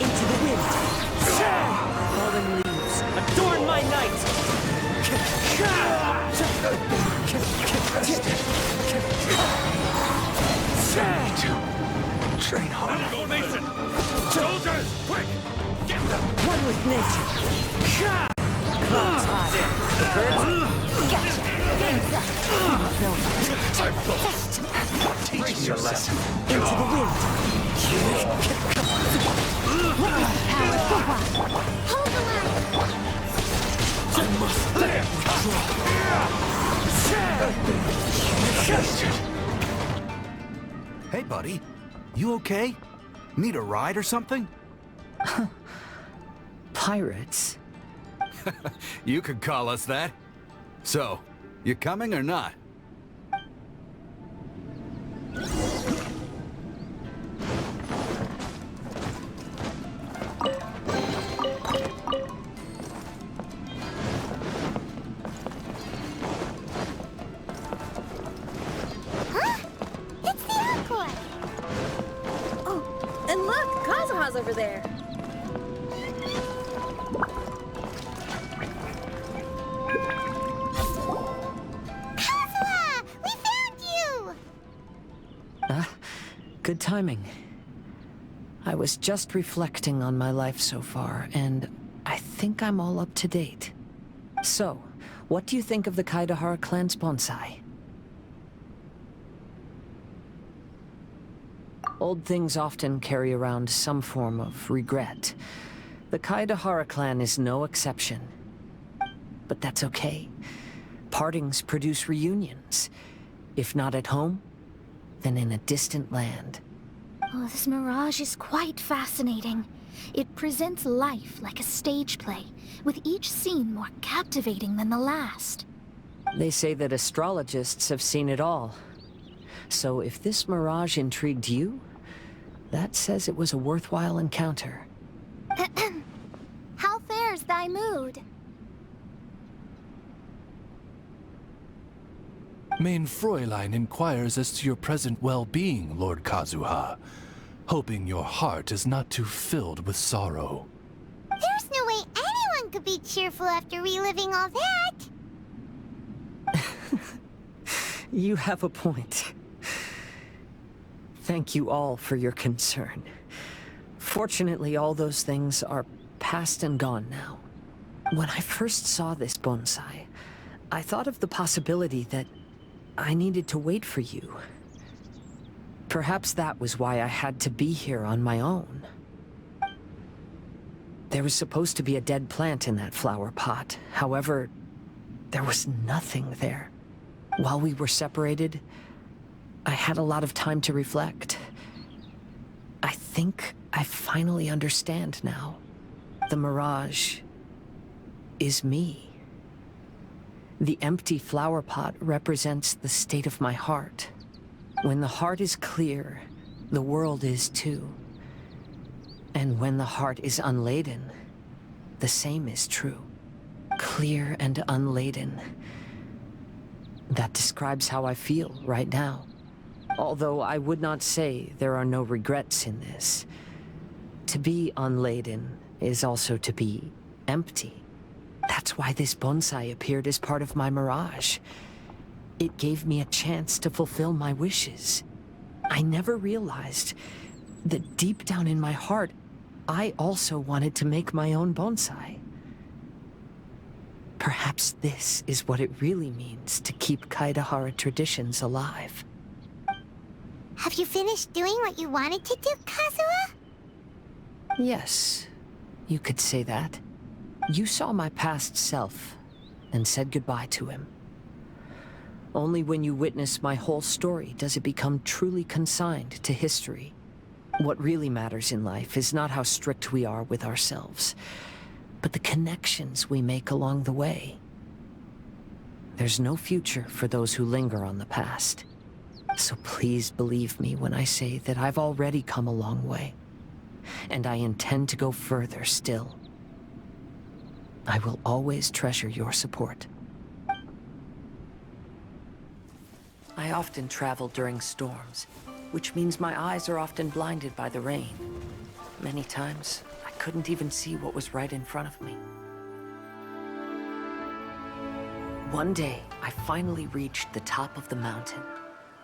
Into the wind! Fallen leaves, adorn my night! Train hard. Formation! Soldiers, quick! Get them! One with nature! Clouds high! The birds... Gotcha. Game's up. Teach me a lesson. Into the wind! Witness the power for what? Hold the line. I must Hey, buddy. You okay? Need a ride or something? Pirates? You could call us that. So, you coming or not? Good timing. I was just reflecting on my life so far, and I think I'm all up to date. So, what do you think of the Kaedehara clan's bonsai? Old things often carry around some form of regret. The Kaedehara clan is no exception. But that's okay. Partings produce reunions. If not at home, then in a distant land. Oh, this Mirage is quite fascinating. It presents life like a stage play, with each scene more captivating than the last. They say that astrologists have seen it all. So if this Mirage intrigued you, that says it was a worthwhile encounter. How fares thy mood? Main Fräulein inquires as to your present well-being, Lord Kazuha, hoping your heart is not too filled with sorrow. There's no way anyone could be cheerful after reliving all that. You have a point. Thank you all for your concern. Fortunately, all those things are past and gone now. When I first saw this bonsai, I thought of the possibility that I needed to wait for you. Perhaps that was why I had to be here on my own. There was supposed to be a dead plant in that flower pot. However, there was nothing there. While we were separated, I had a lot of time to reflect. I think I finally understand now. The Mirage is me. The empty flower pot represents the state of my heart. When the heart is clear, the world is too. And when the heart is unladen, the same is true. Clear and unladen. That describes how I feel right now. Although I would not say there are no regrets in this. To be unladen is also to be empty. That's why this bonsai appeared as part of my Mirage. It gave me a chance to fulfill my wishes. I never realized that deep down in my heart, I also wanted to make my own bonsai. Perhaps this is what it really means to keep Kaedehara traditions alive. Have you finished doing what you wanted to do, Kazuha? Yes, you could say that. You saw my past self and said goodbye to him. Only when you witness my whole story does it become truly consigned to history. What really matters in life is not how strict we are with ourselves, but the connections we make along the way. There's no future for those who linger on the past. So please believe me when I say that I've already come a long way, and I intend to go further still. I will always treasure your support. I often travel during storms, which means my eyes are often blinded by the rain. Many times, I couldn't even see what was right in front of me. One day, I finally reached the top of the mountain.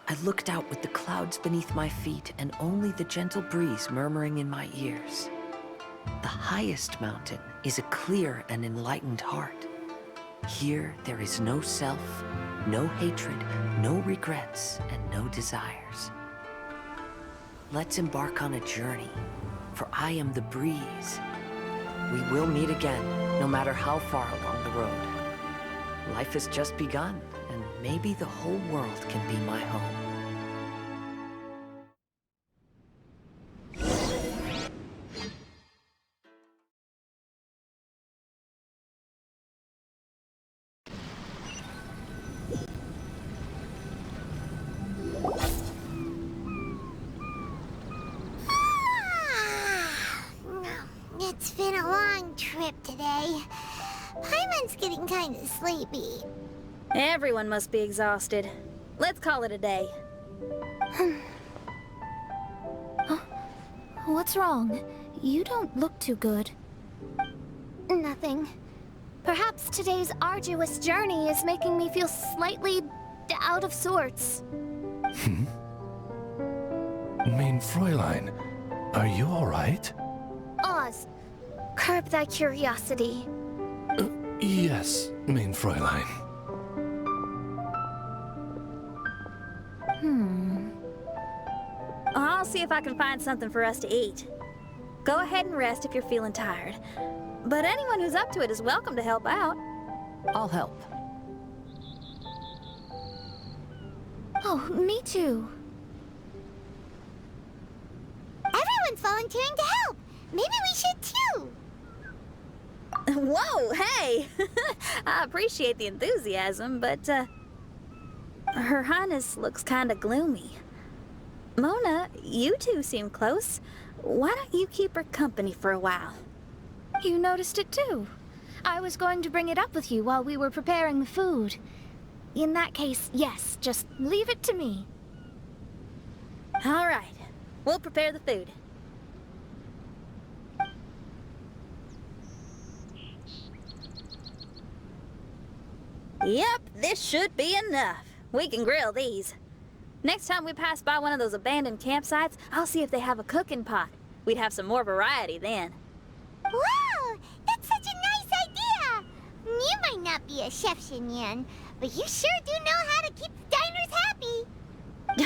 I looked out with the clouds beneath my feet and only the gentle breeze murmuring in my ears. The highest mountain is a clear and enlightened heart. Here, there is no self, no hatred, no regrets, and no desires. Let's embark on a journey, for I am the breeze. We will meet again, no matter how far along the road. Life has just begun, and maybe the whole world can be my home. It's been a long trip today. Paimon's getting kind of sleepy. Everyone must be exhausted. Let's call it a day. What's wrong? You don't look too good. Nothing. Perhaps today's arduous journey is making me feel slightly out of sorts. Main Fräulein, are you alright? Oz, curb thy curiosity. Yes, Main Fräulein. I'll see if I can find something for us to eat. Go ahead and rest if you're feeling tired. But anyone who's up to it is welcome to help out. I'll help. Oh, me too. Everyone's volunteering to help. Maybe we should too. Whoa, hey! I appreciate the enthusiasm, but, Her Highness looks kinda gloomy. Mona, you two seem close. Why don't you keep her company for a while? You noticed it too. I was going to bring it up with you while we were preparing the food. In that case, yes, just leave it to me. All right, we'll prepare the food. Yep, this should be enough. We can grill these. Next time we pass by one of those abandoned campsites, I'll see if they have a cooking pot. We'd have some more variety then. Wow, that's such a nice idea. You might not be a chef, Xinyan, but you sure do know how to keep the diners happy.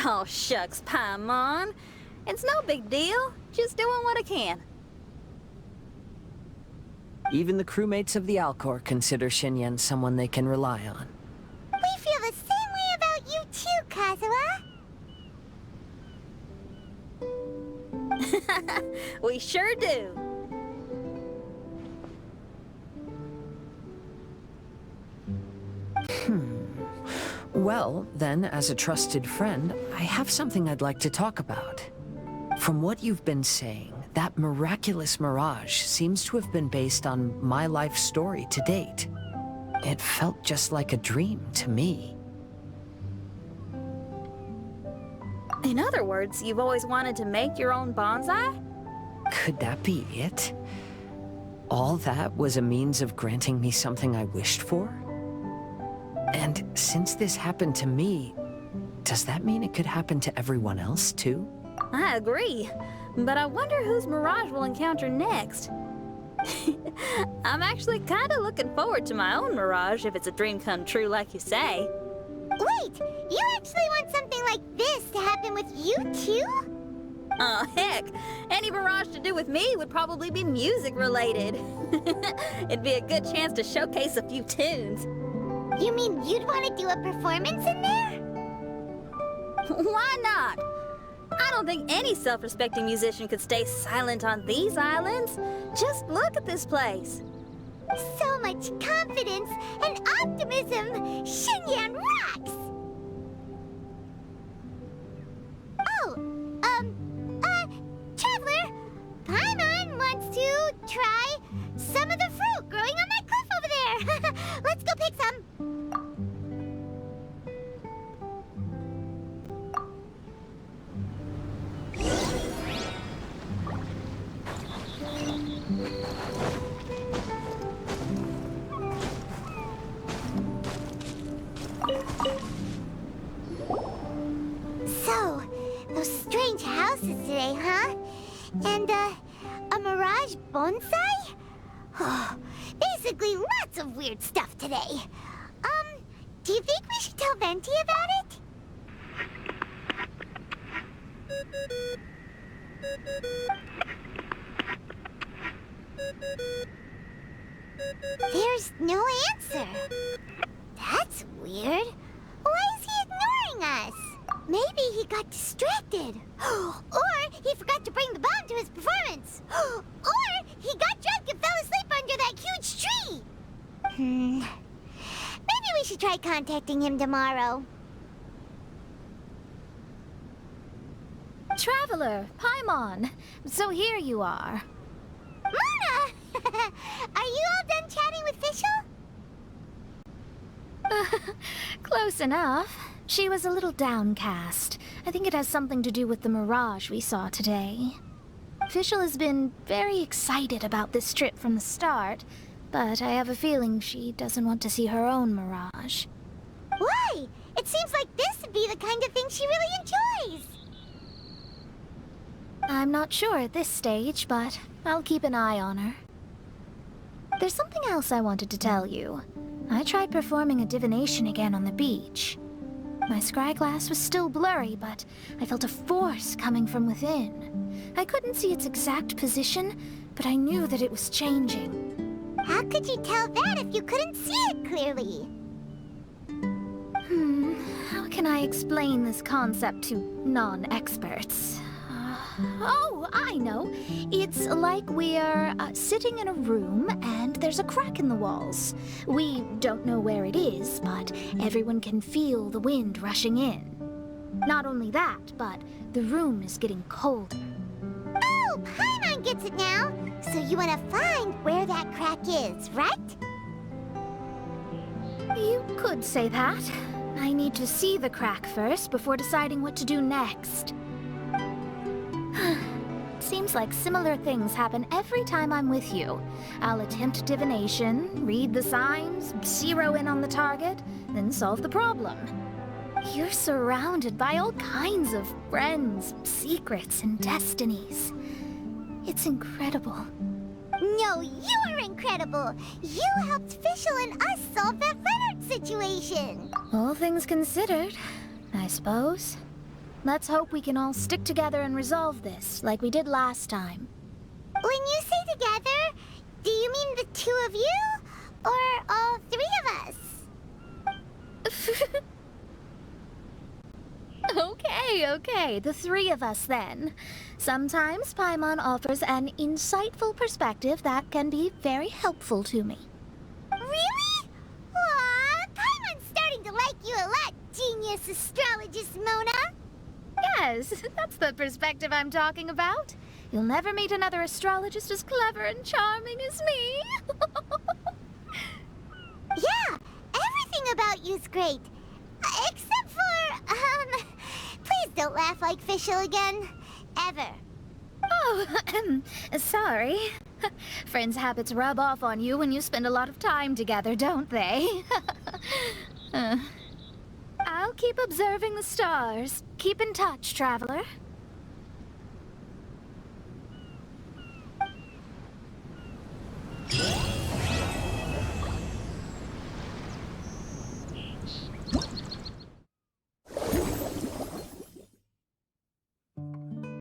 Oh, shucks, Paimon. It's no big deal. Just doing what I can. Even the crewmates of the Alcor consider Xinyan someone they can rely on. We feel the same way about you too, Kazuha. We sure do. Well, then, as a trusted friend, I have something I'd like to talk about. From what you've been saying, that miraculous Mirage seems to have been based on my life story to date. It felt just like a dream to me. In other words, you've always wanted to make your own bonsai? Could that be it? All that was a means of granting me something I wished for? And since this happened to me, does that mean it could happen to everyone else too? I agree, but I wonder whose Mirage we'll encounter next. I'm actually kind of looking forward to my own Mirage if it's a dream come true like you say. Wait, you actually want something like this to happen with you too? Oh, heck. Any Mirage to do with me would probably be music-related. It'd be a good chance to showcase a few tunes. You mean you'd want to do a performance in there? Why not? I don't think any self-respecting musician could stay silent on these islands. Just look at this place. So much confidence and optimism! Xinyan rocks! Traveler, Paimon wants to try some of the fruit growing on that cliff over there. Let's go pick some. So, those strange houses today, huh? And, a Mirage bonsai? Oh, basically lots of weird stuff today. Do you think we should tell Venti about it? There's no answer. That's weird. Why is he ignoring us? Maybe he got distracted. Or he forgot to bring the bomb to his performance. Or he got drunk and fell asleep under that huge tree. Maybe we should try contacting him tomorrow. Traveler, Paimon. So here you are. Mona! Are you all done chatting with Fischl? Close enough. She was a little downcast. I think it has something to do with the Mirage we saw today. Fischl has been very excited about this trip from the start, but I have a feeling she doesn't want to see her own Mirage. Why? It seems like this would be the kind of thing she really enjoys. I'm not sure at this stage, but I'll keep an eye on her. There's something else I wanted to tell you. I tried performing a divination again on the beach. My scryglass was still blurry, but I felt a force coming from within. I couldn't see its exact position, but I knew that it was changing. How could you tell that if you couldn't see it clearly? How can I explain this concept to non-experts? Oh, I know. It's like we're sitting in a room and there's a crack in the walls. We don't know where it is, but everyone can feel the wind rushing in. Not only that, but the room is getting colder. Oh, Paimon gets it now. So you want to find where that crack is, right? You could say that. I need to see the crack first before deciding what to do next. Seems like similar things happen every time I'm with you. I'll attempt divination, read the signs, zero in on the target, then solve the problem. You're surrounded by all kinds of friends, secrets, and destinies. It's incredible. No, you are incredible. You helped Fischl and us solve that Leonard situation. All things considered, I suppose. Let's hope we can all stick together and resolve this, like we did last time. When you say together, do you mean the two of you? Or all three of us? Okay, the three of us then. Sometimes Paimon offers an insightful perspective that can be very helpful to me. Really? Aw, Paimon's starting to like you a lot, genius astrologist Mona. Yes, that's the perspective I'm talking about. You'll never meet another astrologist as clever and charming as me. Yeah, everything about you's great. Except for, please don't laugh like Fischl again. Ever. Oh, sorry. Friends' habits rub off on you when you spend a lot of time together, don't they? I'll keep observing the stars. Keep in touch, traveler.